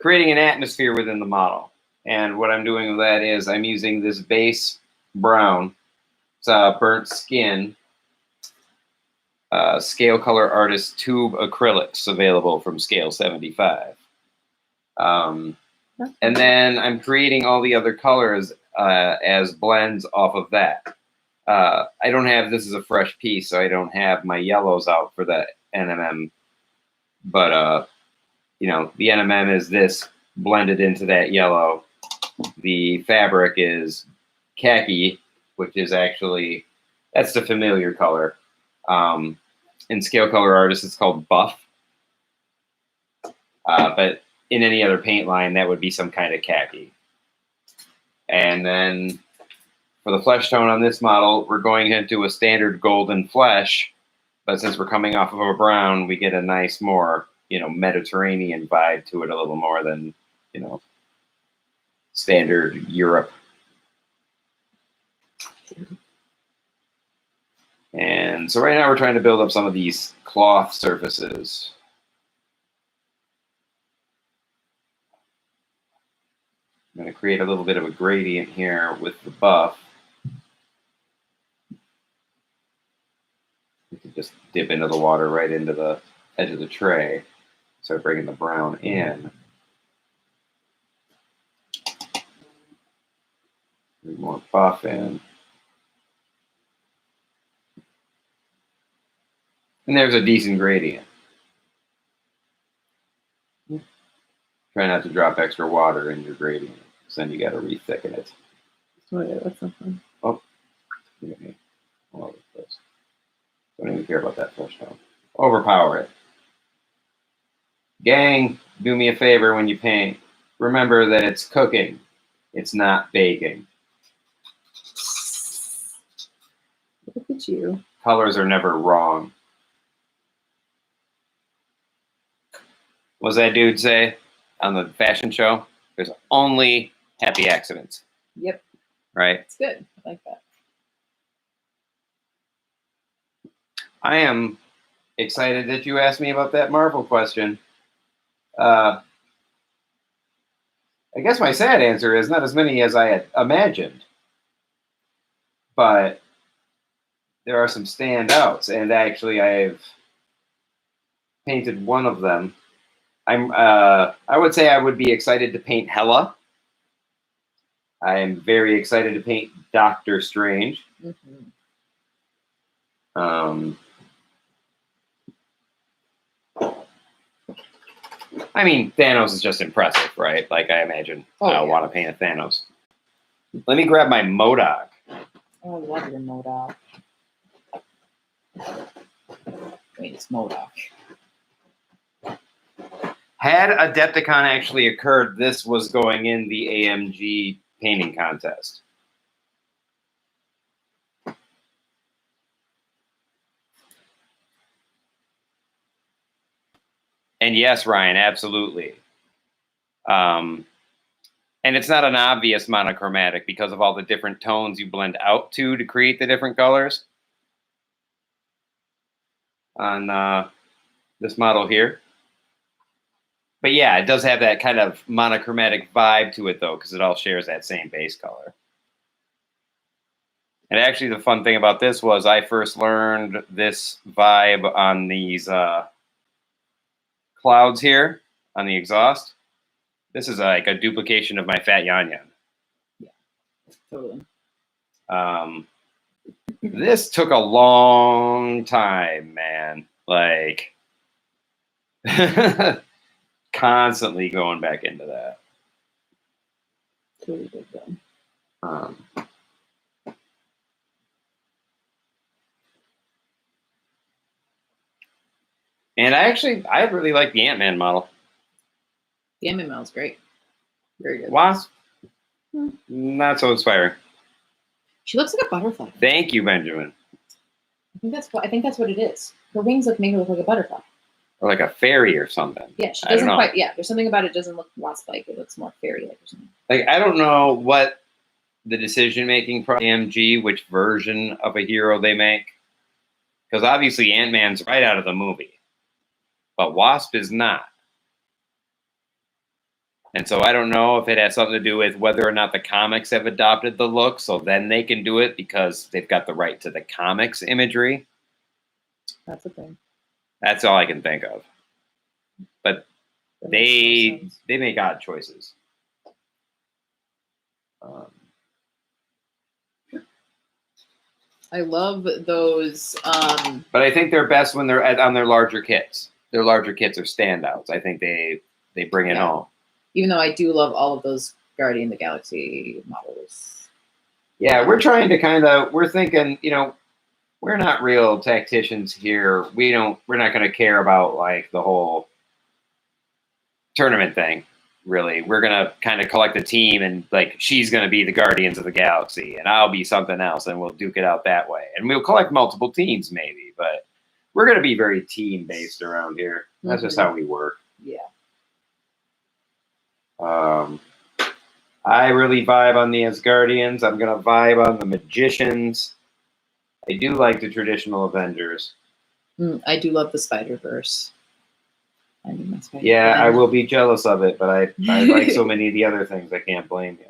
Creating an atmosphere within the model. And what I'm doing with that is I'm using this base brown. It's burnt skin. Scale Color Artist tube acrylics available from Scale 75. And then I'm creating all the other colors as blends off of that. I don't have, this is a fresh piece, so I don't have my yellows out for the NMM. But, you know, the NMM is this blended into that yellow. The fabric is khaki, which is actually, that's the familiar color. In Scale Color Artist, it's called buff. But in any other paint line, that would be some kind of khaki. And then for the flesh tone on this model, we're going into a standard golden flesh. But since we're coming off of a brown, we get a nice, more, you know, Mediterranean vibe to it a little more than, you know, standard Europe. And so right now we're trying to build up some of these cloth surfaces. I'm going to create a little bit of a gradient here with the buff. You can just dip into the water right into the edge of the tray. Start bringing the brown in. More buff in. And there's a decent gradient. Try not to drop extra water in your gradient, because then you got to re-thicken it. oh yeah, that's not fun. Oh, look at me. All over the place. Don't even care about that flesh tone. Overpower it. Gang, do me a favor when you paint. Remember that it's cooking. It's not baking. Look at you. Colors are never wrong. What does that dude say on the fashion show? There's only happy accidents. Yep. Right? It's good. I like that. I am excited that you asked me about that Marvel question. I guess my sad answer is not as many as I had imagined. But there are some standouts, and actually I've painted one of them. I would say I would be excited to paint Hela. I am very excited to paint Doctor Strange. Mm-hmm. I mean, Thanos is just impressive, right? Like, I imagine I'll want to paint a Thanos. Let me grab my MODOK. Oh, I love your MODOK. Wait, it's MODOK. Had Adepticon actually occurred, this was going in the AMG painting contest. And yes, Ryan, absolutely. And it's not an obvious monochromatic because of all the different tones you blend out to create the different colors on this model here. But yeah, it does have that kind of monochromatic vibe to it, though, because it all shares that same base color. And actually, the fun thing about this was I first learned this vibe on these clouds here on the exhaust. This is like a duplication of my Fat Yan Yan. Yeah, totally. This took a long time, man. Like, constantly going back into that. Totally good, though. And I really like the Ant-Man model. The Ant-Man model is great. Very good. Wasp, not so inspiring. She looks like a butterfly. Thank you, Benjamin. I think that's what it is. Her wings make her look like a butterfly. Or like a fairy or something. Yeah, she doesn't quite. Yeah, there's something about it doesn't look wasp-like. It looks more fairy-like or something. Like, I don't know what the decision-making for AMG, which version of a hero they make. Because obviously Ant-Man's right out of the movie. But Wasp is not. And so I don't know if it has something to do with whether or not the comics have adopted the look, so then they can do it because they've got the right to the comics imagery. That's the thing. That's all I can think of. But they make odd choices. I love those. But I think they're best when they're on their larger kits. Their larger kits are standouts. I think they bring it home. Even though I do love all of those Guardian of the Galaxy models. Yeah, we're trying to we're thinking, we're not real tacticians here. We're not going to care about like the whole tournament thing, really. We're going to kind of collect a team and like she's going to be the Guardians of the Galaxy and I'll be something else and we'll duke it out that way. And we'll collect multiple teams maybe, but we're going to be very team based around here. That's just how we work. Yeah. I really vibe on the Asgardians. I'm going to vibe on the Magicians. I do like the traditional Avengers. I do love the Spider-Verse. I will be jealous of it, but I like so many of the other things, I can't blame you.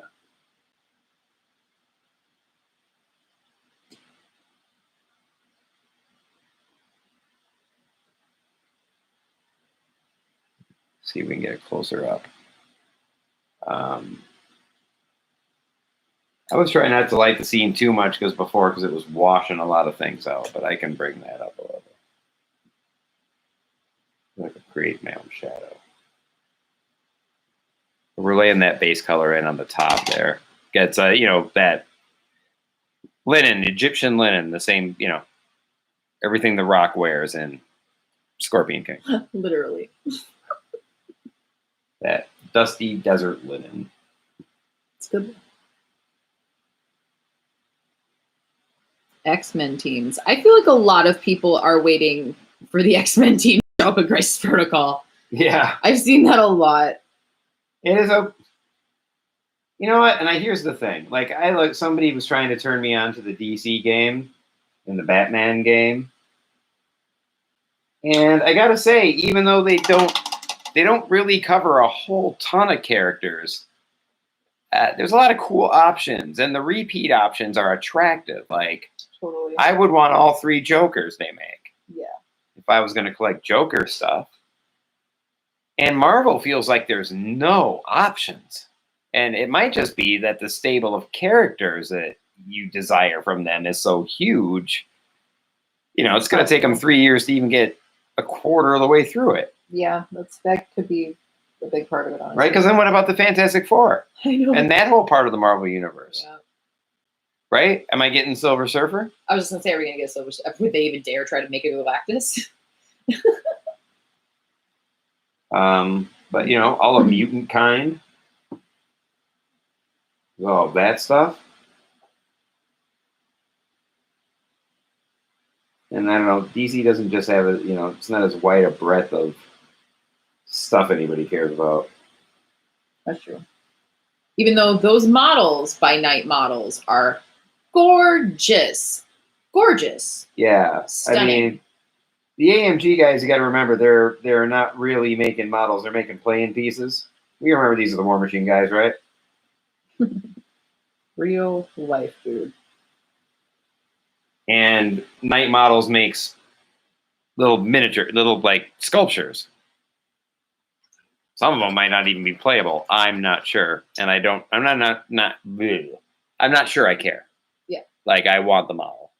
See if we can get it closer up. I was trying not to light the scene too much because it was washing a lot of things out, but I can bring that up a little bit. I can create my own shadow. We're laying that base color in on the top there. Gets that linen, Egyptian linen, the same, everything the Rock wears in Scorpion King. Literally. That dusty desert linen. It's good. X-Men teams. I feel like a lot of people are waiting for the X-Men team to show up in Crisis Protocol. Yeah. I've seen that a lot. It is you know what? And here's the thing. Like, somebody was trying to turn me on to the DC game and the Batman game. And I gotta say, even though they don't really cover a whole ton of characters, there's a lot of cool options, and the repeat options are attractive. Like, totally. I would want all 3 Jokers they make. Yeah. If I was going to collect Joker stuff. And Marvel feels like there's no options. And it might just be that the stable of characters that you desire from them is so huge. It's going to take them 3 years to even get a quarter of the way through it. Yeah, that could be a big part of it, honestly. Right? Because then what about the Fantastic Four? I know. And that whole part of the Marvel Universe. Yeah. Right? Am I getting Silver Surfer? I was just going to say, are we going to get Silver Surfer? Would they even dare try to make it Galactus? But, you know, all the mutant kind. All that stuff. And I don't know, DC doesn't just have a, you know, it's not as wide a breadth of stuff anybody cares about. That's true. Even though those models by Night Models are gorgeous. Gorgeous. Yeah. Stunning. I mean, the AMG guys, you got to remember, they're not really making models. They're making playing pieces. You remember these are the War Machine guys, right? Real life, dude. And Night Models makes little miniature, little like sculptures. Some of them might not even be playable. I'm not sure, and I'm not sure I care. Yeah. Like I want the model.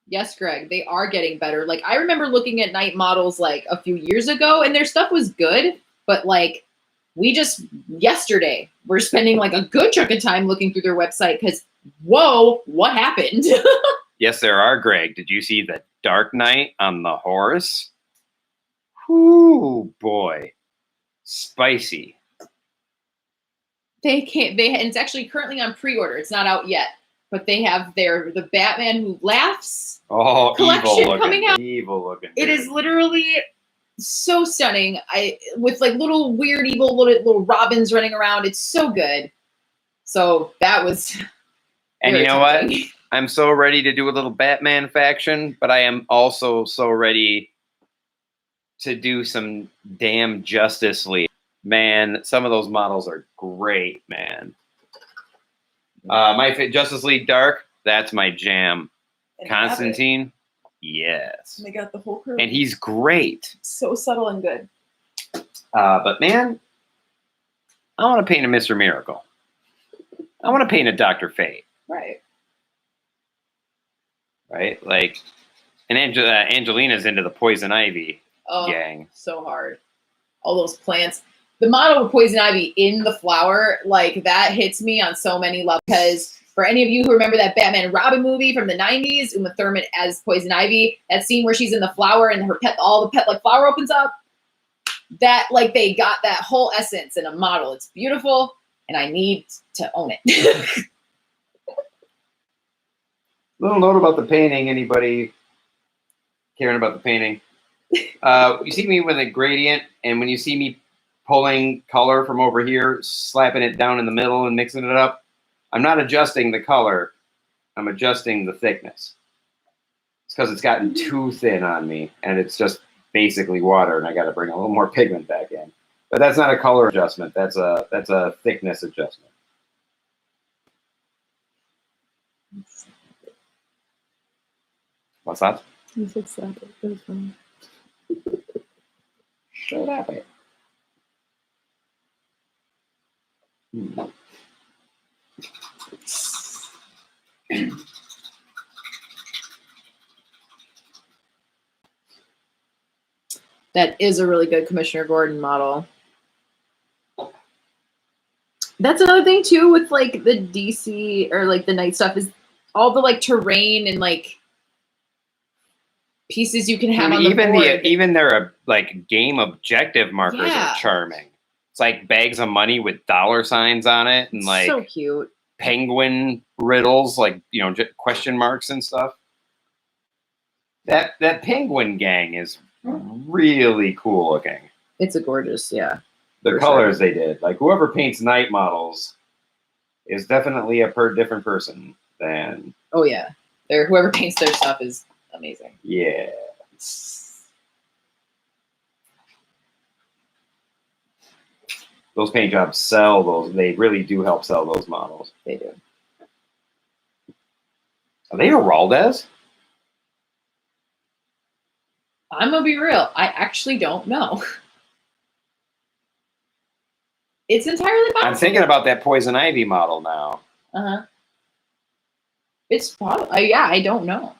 Yes, Greg, they are getting better. Like I remember looking at Night Models like a few years ago, and their stuff was good, but like we just yesterday we're spending like a good chunk of time looking through their website because whoa, what happened? Yes, there are, Greg. Did you see the Dark Knight on the horse? Whoo, boy. Spicy. And it's actually currently on pre-order. It's not out yet, but they have the Batman Who Laughs collection coming out. Evil looking. It is literally so stunning. With like little weird evil little Robins running around. It's so good. So that was. And you know what? I'm so ready to do a little Batman faction, but I am also so ready to do some damn Justice League. Man, some of those models are great, man. My Justice League Dark, that's my jam. And Constantine, yes. And they got the whole crew. And he's great. So subtle and good. But man, I want to paint a Mr. Miracle. I want to paint a Dr. Fate. Right. Right? Like, and Angelina's into the Poison Ivy gang. So hard. All those plants. The model of Poison Ivy in the flower, like that hits me on so many levels. Because for any of you who remember that Batman and Robin movie from the 90s, Uma Thurman as Poison Ivy, that scene where she's in the flower and all the pet like flower opens up, that like they got that whole essence in a model. It's beautiful, and I need to own it. Little note about the painting. Anybody caring about the painting? You see me with a gradient, and when you see me pulling color from over here, slapping it down in the middle and mixing it up, I'm not adjusting the color. I'm adjusting the thickness. It's because it's gotten too thin on me, and it's just basically water, and I got to bring a little more pigment back in. But that's not a color adjustment. That's a thickness adjustment. What's that? You said slap it. It was funny. Shut up it. That is a really good Commissioner Gordon model. That's another thing too with like the DC or like the night stuff is all the like terrain and like pieces you can have on the board. Even their like game objective markers are charming. It's like bags of money with dollar signs on it and like so cute penguin riddles, like, you know, question marks and stuff. That penguin gang is really cool looking. It's a gorgeous, yeah. The colors they did, like whoever paints night models is definitely a different person than. Oh yeah, whoever paints their stuff is amazing. Yeah. Those paint jobs sell those. They really do help sell those models. They do. Are they Geraldes? I'm gonna be real. I actually don't know. It's entirely possible. I'm thinking about that Poison Ivy model now. Uh-huh. It's probably, yeah, I don't know.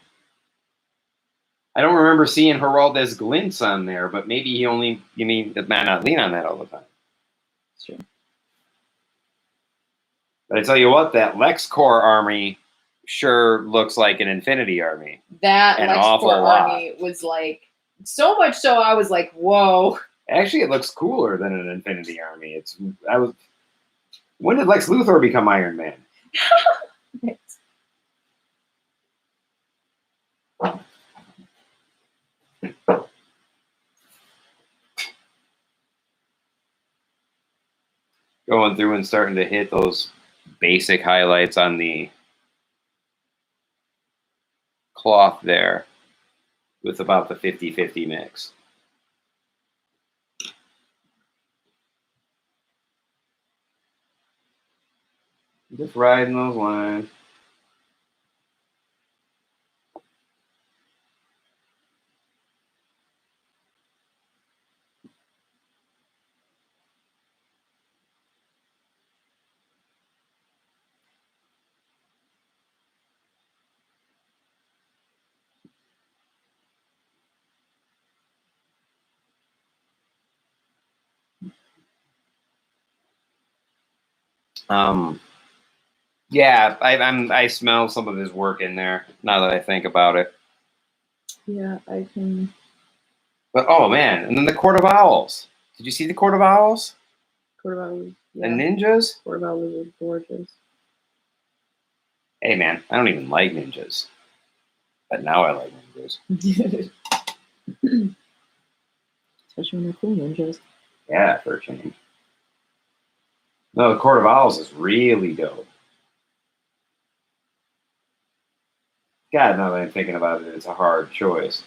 I don't remember seeing Geraldes glints on there, but maybe he only, you mean, it might not lean on that all the time. It's true. But I tell you what, that LexCorp army sure looks like an Infinity army. That LexCorp army was like, so much so I was like, whoa. Actually, it looks cooler than an Infinity Army. When did Lex Luthor become Iron Man? Going through and starting to hit those basic highlights on the cloth there with about the 50-50 mix. Just riding those lines. Yeah, I smell some of his work in there now that I think about it. Yeah, I can. But oh man, and then the Court of Owls. Did you see the Court of Owls? Court of Owls. Yeah. The ninjas? Court of Owls is gorgeous. Hey man, I don't even like ninjas. But now I like ninjas. Especially when they're cool ninjas. Yeah, for a change. No, the Court of Owls is really dope. God, now that I'm thinking about it, it's a hard choice.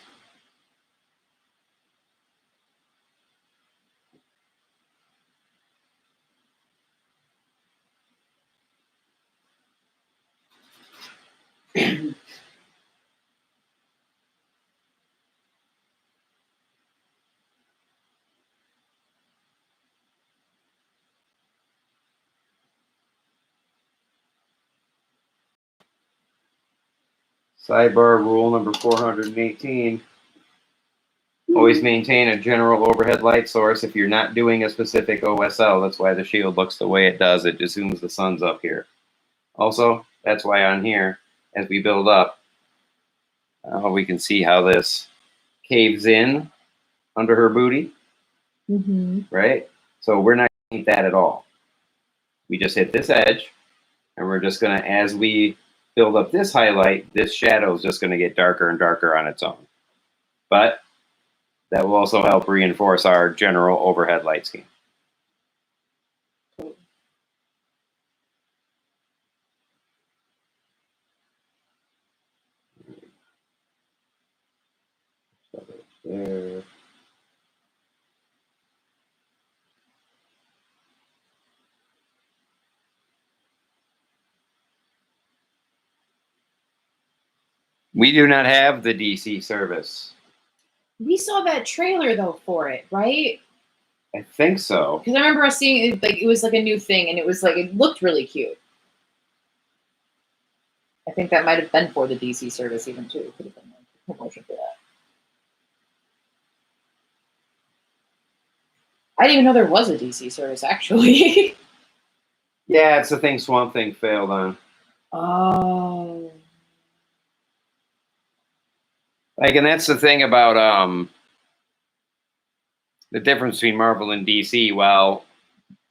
Sidebar rule number 418. Always maintain a general overhead light source if you're not doing a specific OSL. That's why the shield looks the way it does. It assumes the sun's up here. Also, that's why on here, as we build up, we can see how this caves in under her booty, right? So we're not going to hit that at all. We just hit this edge, and we're just going to, as we build up this highlight, this shadow is just going to get darker and darker on its own. But that will also help reinforce our general overhead light scheme. There. We do not have the DC service. We saw that trailer though for it, right? I think so. Because I remember us seeing it, like it was like a new thing, and it was like it looked really cute. I think that might have been for the DC service even too. Could have been like a promotion for that. I didn't even know there was a DC service actually. Yeah, it's the thing Swamp Thing failed on. Oh. Like, and that's the thing about the difference between Marvel and DC. Well,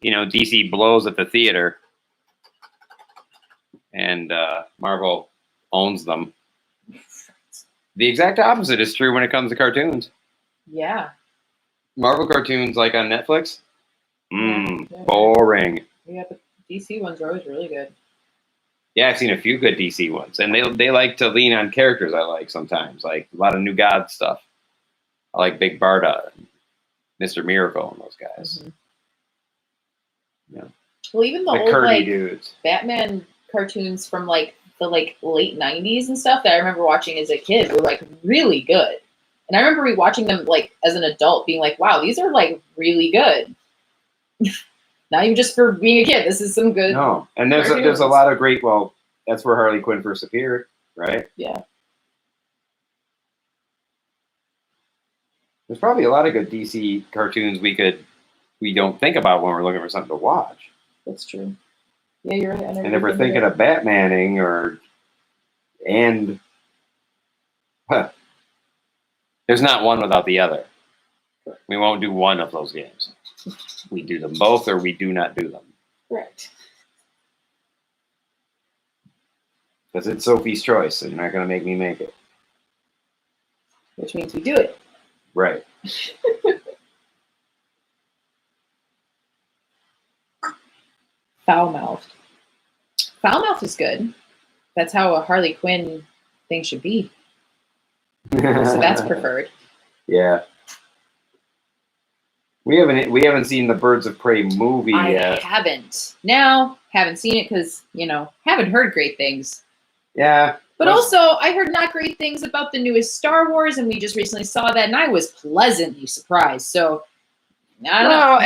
you know, DC blows at the theater, and Marvel owns them. The exact opposite is true when it comes to cartoons. Yeah. Marvel cartoons, like on Netflix, Yeah. boring. Yeah, but DC ones are always really good. Yeah, I've seen a few good DC ones, and they like to lean on characters I like sometimes, like a lot of New God stuff. I like Big Barda, Mr. Miracle, and those guys. Yeah. Well, even the Like old curdy dudes. Batman cartoons from like the late '90s and stuff that I remember watching as a kid were like really good. And I remember rewatching them like as an adult, being like, "Wow, these are like really good." Not even just for being a kid. This is some good. No, and there's a lot of great. Well, that's where Harley Quinn first appeared, right? Yeah. There's probably a lot of good DC cartoons we don't think about when we're looking for something to watch. That's true. Yeah, you're right. And if we're thinking of Batmaning there's not one without the other. We won't do one of those games. We do them both, or we do not do them. Correct. Because it's Sophie's choice, so you're not going to make me make it. Which means we do it. Right. Foul-mouthed. Foul-mouthed is good. That's how a Harley Quinn thing should be. So that's preferred. Yeah. We haven't seen the Birds of Prey movie yet. I haven't. Now, haven't seen it because, haven't heard great things. Yeah. But also, I heard not great things about the newest Star Wars, and we just recently saw that, and I was pleasantly surprised. So, I don't know.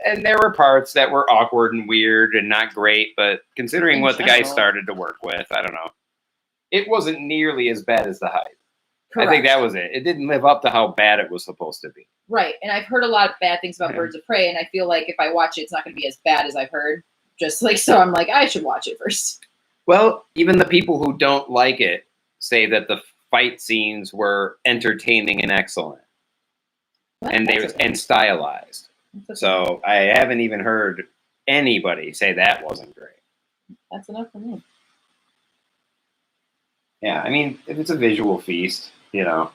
And there were parts that were awkward and weird and not great, but considering In what the guy general. started to work with, I don't know. It wasn't nearly as bad as the hype. Correct. I think that was it. It didn't live up to how bad it was supposed to be. Right, and I've heard a lot of bad things about Birds of Prey, and I feel like if I watch it, it's not going to be as bad as I've heard. So I'm like, I should watch it first. Well, even the people who don't like it say that the fight scenes were entertaining and excellent, and stylized. So I haven't even heard anybody say that wasn't great. That's enough for me. Yeah, I mean, if it's a visual feast, you don't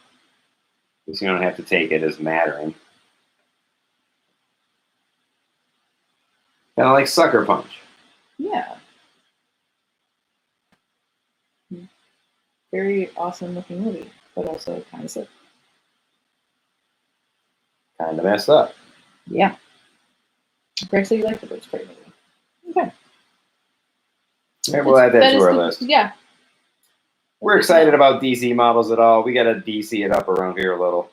have to take it as mattering. Kind of like Sucker Punch. Yeah. Very awesome looking movie, but also kind of sick. Kind of messed up. Yeah. Greg, so you like the Birds of Prey movie. Okay. Yeah, we'll add that to our list. Yeah. We're excited about DC models at all. We got to DC it up around here a little.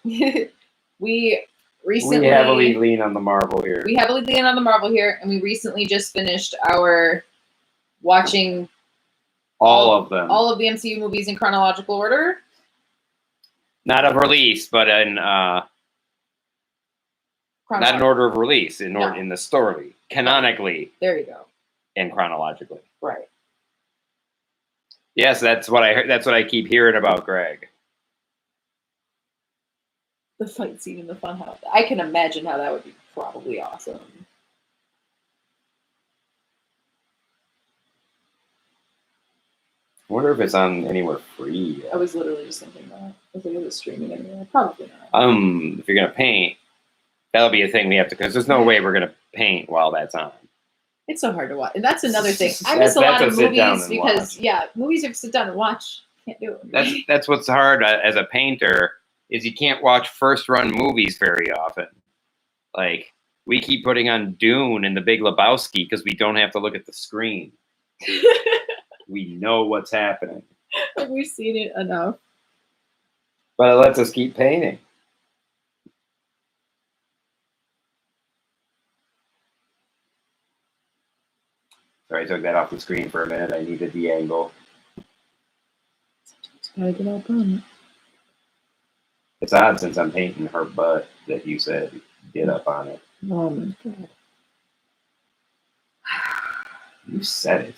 We recently... We heavily lean on the Marvel here. And we recently just finished our watching... All of them. All of the MCU movies in chronological order. Not of release, but in... not in order of release, in the story. Canonically. There you go. And chronologically. Right. Yes, that's what I heard. That's what I keep hearing about Greg. The fight scene in the funhouse. I can imagine how that would be probably awesome. I wonder if it's on anywhere free yet. I was literally just thinking that. I was like, is it streaming anywhere? Probably not. If you're gonna paint, that'll be a thing we have to, because there's no way we're gonna paint while that's on. It's so hard to watch, and that's another thing. I miss a lot of movies because movies you have to sit down and watch. Can't do it. That's what's hard as a painter, is you can't watch first run movies very often. Like, we keep putting on Dune and The Big Lebowski because we don't have to look at the screen. We know what's happening. We've seen it enough. But it lets us keep painting. Sorry, I took that off the screen for a minute. I needed the angle. Gotta get up on it. It's odd since I'm painting her butt that you said get up on it. Oh my god. You said it.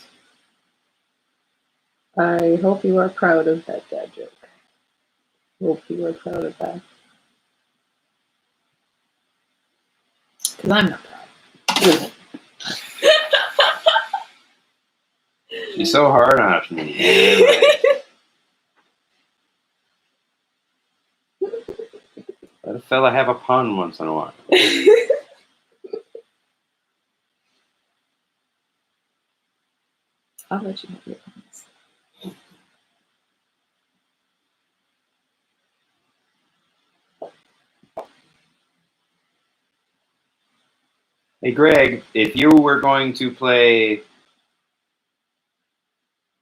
I hope you are proud of that dad joke. Hope you are proud of that. Because I'm not proud. She's so hard on me. Let a fella have a pun once in a while. I'll let you have your puns. Hey, Greg, if you were going to play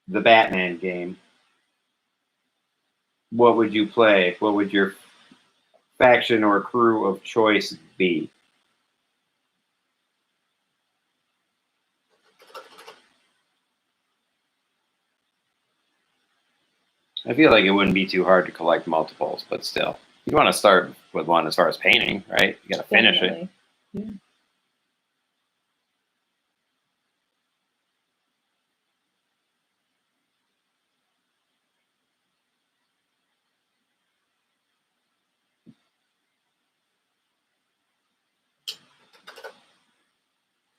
the Batman game, what would you play? What would your faction or crew of choice be? I feel like it wouldn't be too hard to collect multiples, but still. You want to start with one as far as painting, right? You got to finish it. Yeah.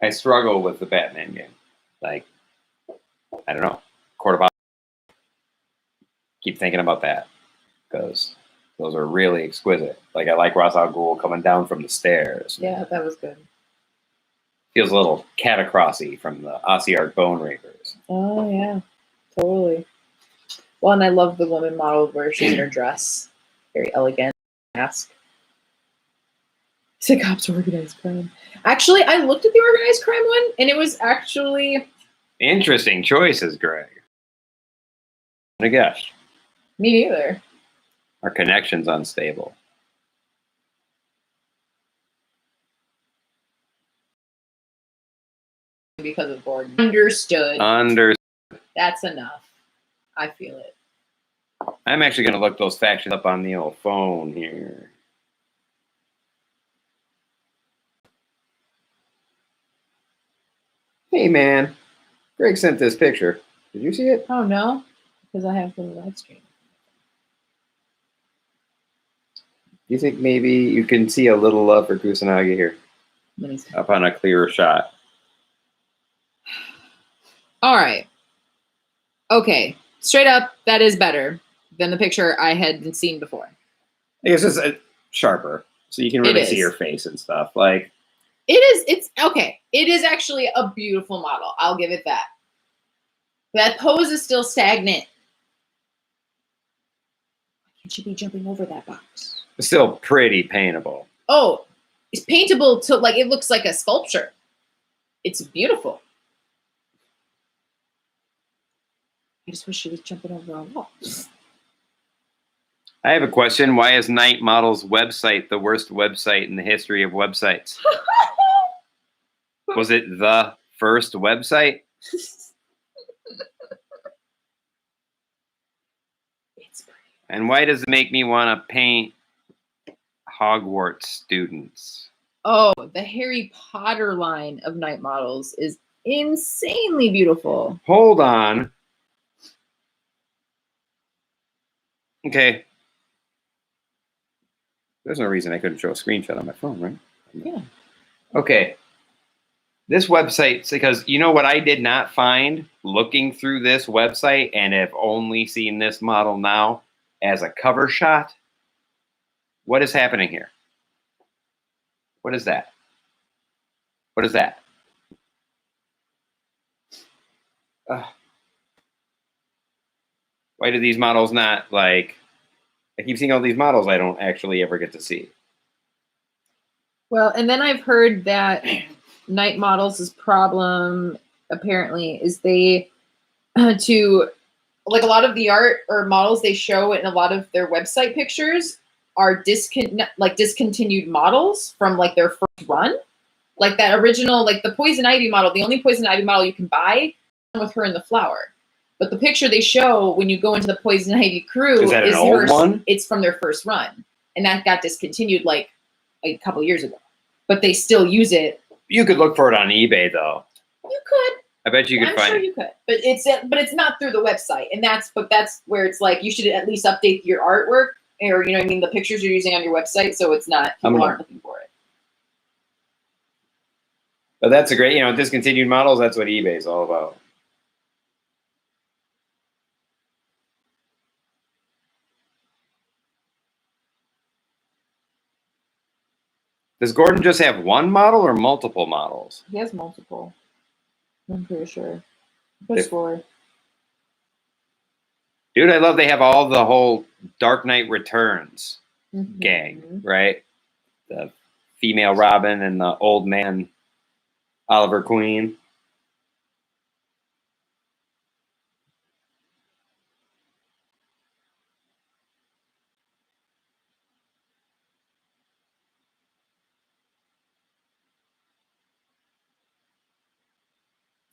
I struggle with the Batman game. Like, I don't know. Court of keep thinking about that because those are really exquisite. Like, I like Ra's al Ghul coming down from the stairs. Yeah, that was good. Feels a little catacrossy from the Ossiarch Bone Reapers. Oh, yeah. Totally. Well, and I love the woman model where she's in her dress. Very elegant. Mask. Sick Ops Organized Crime. Actually, I looked at the Organized Crime one, and it was actually... Interesting choices, Greg. I guess. Me neither. Our connection's unstable. Because of Gordon. Understood. That's enough. I feel it. I'm actually going to look those factions up on the old phone here. Hey, man. Greg sent this picture. Did you see it? Oh, no? Because I have the live stream. Do you think maybe you can see a little love for Kusanagi here? Up on a clearer shot. All right. Okay. Straight up, that is better than the picture I had seen before. I guess it's sharper, so you can really see your face and stuff. Like, it's okay. It is actually a beautiful model. I'll give it that. That pose is still stagnant. Why can't you be jumping over that box? It's still pretty paintable. Oh, it's paintable to like it looks like a sculpture. It's beautiful. I just wish she was jumping over a wall. I have a question. Why is Night Model's website the worst website in the history of websites? Was it the first website? And why does it make me want to paint Hogwarts students? Oh, the Harry Potter line of Night Models is insanely beautiful. Hold on. Okay. There's no reason I couldn't show a screenshot on my phone, right? Yeah. Okay. This website, because you know what I did not find looking through this website and have only seen this model now as a cover shot? What is happening here? What is that? What is that? Why do these models not, like, I keep seeing all these models I don't actually ever get to see. Well, and then I've heard that Night Models' problem, apparently, is they, to, like a lot of the art or models they show in a lot of their website pictures are discontinued models from like their first run. Like that original, like the Poison Ivy model, the only Poison Ivy model you can buy with her in the flower. But the picture they show when you go into the Poison Ivy crew is that an old one? It's from their first run. And that got discontinued like a couple years ago. But they still use it. You could look for it on eBay though. You could. I bet you could I'm find sure it. you could. But it's not through the website. And that's where it's like you should at least update your artwork or you know what I mean, the pictures you're using on your website so it's not people aren't looking for it. But that's a great, discontinued models, that's what eBay is all about. Does Gordon just have one model or multiple models? He has multiple. I'm pretty sure. Push forward. Dude, I love they have all the whole Dark Knight Returns gang, right? The female Robin and the old man Oliver Queen.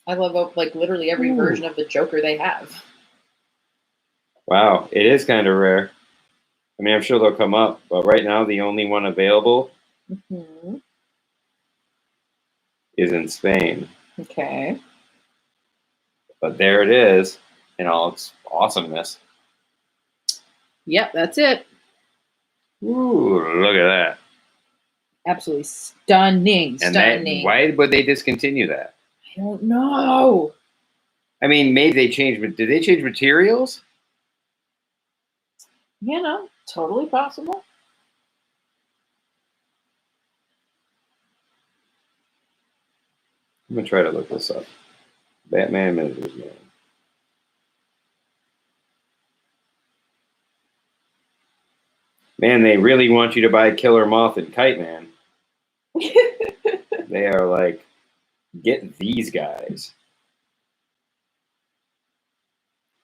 I love like literally every version of the Joker they have. Wow, it is kind of rare. I mean, I'm sure they'll come up, but right now the only one available is in Spain. Okay. But there it is in all its awesomeness. Yep, that's it. Ooh, look at that. Absolutely stunning. And Stunning. why would they discontinue that? I don't know. I mean, maybe they changed, but did they change materials? You know, totally possible. I'm gonna try to look this up. Batman Miniatures Man. Man, they really want you to buy Killer Moth and Kite Man. They are like, get these guys.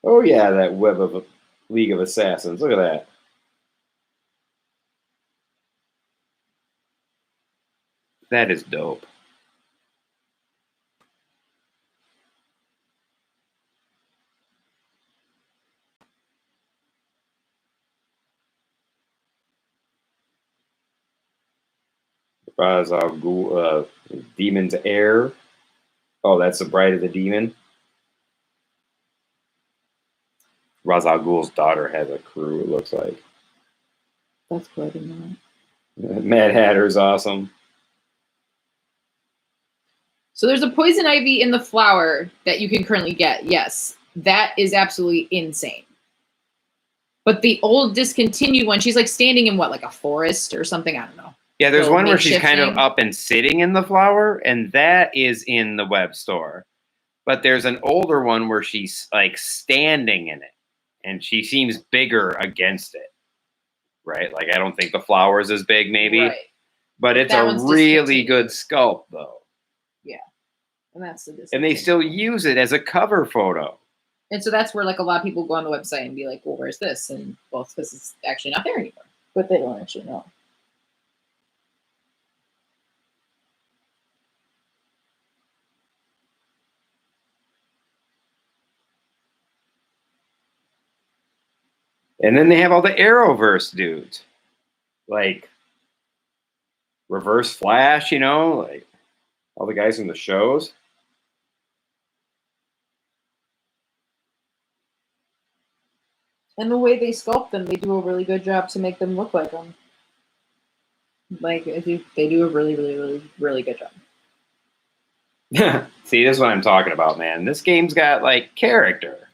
Oh yeah, that Web of League of Assassins. Look at that. That is dope. Ra's al Ghul, Demon's Heir. Oh, that's the Bride of the Demon. Ra's al Ghul's daughter has a crew, it looks like. That's good enough. Mad Hatter's awesome. So there's a poison ivy in the flower that you can currently get. Yes, that is absolutely insane. But the old discontinued one, she's like standing in what, like a forest or something? I don't know. Yeah, there's Little one where she's makeshift kind of thing. up and sitting in the flower, and that is in the web store. But there's an older one where she's like standing in it, and she seems bigger against it, right? Like, I don't think the flower is as big, maybe. Right. But it's That a one's really good discontinued. sculpt, though. And that's the And they discontinued still one. use it as a cover photo. And so that's where like a lot of people go on the website and be like, well, where's this? And well, it's because it's actually not there anymore. But they don't actually know. And then they have all the Arrowverse dudes. Like Reverse Flash, you know, like all the guys in the shows. And the way they sculpt them, they do a really good job to make them look like them. Like they do a really, really, really, really good job. See, this is what I'm talking about, man. This game's got like character.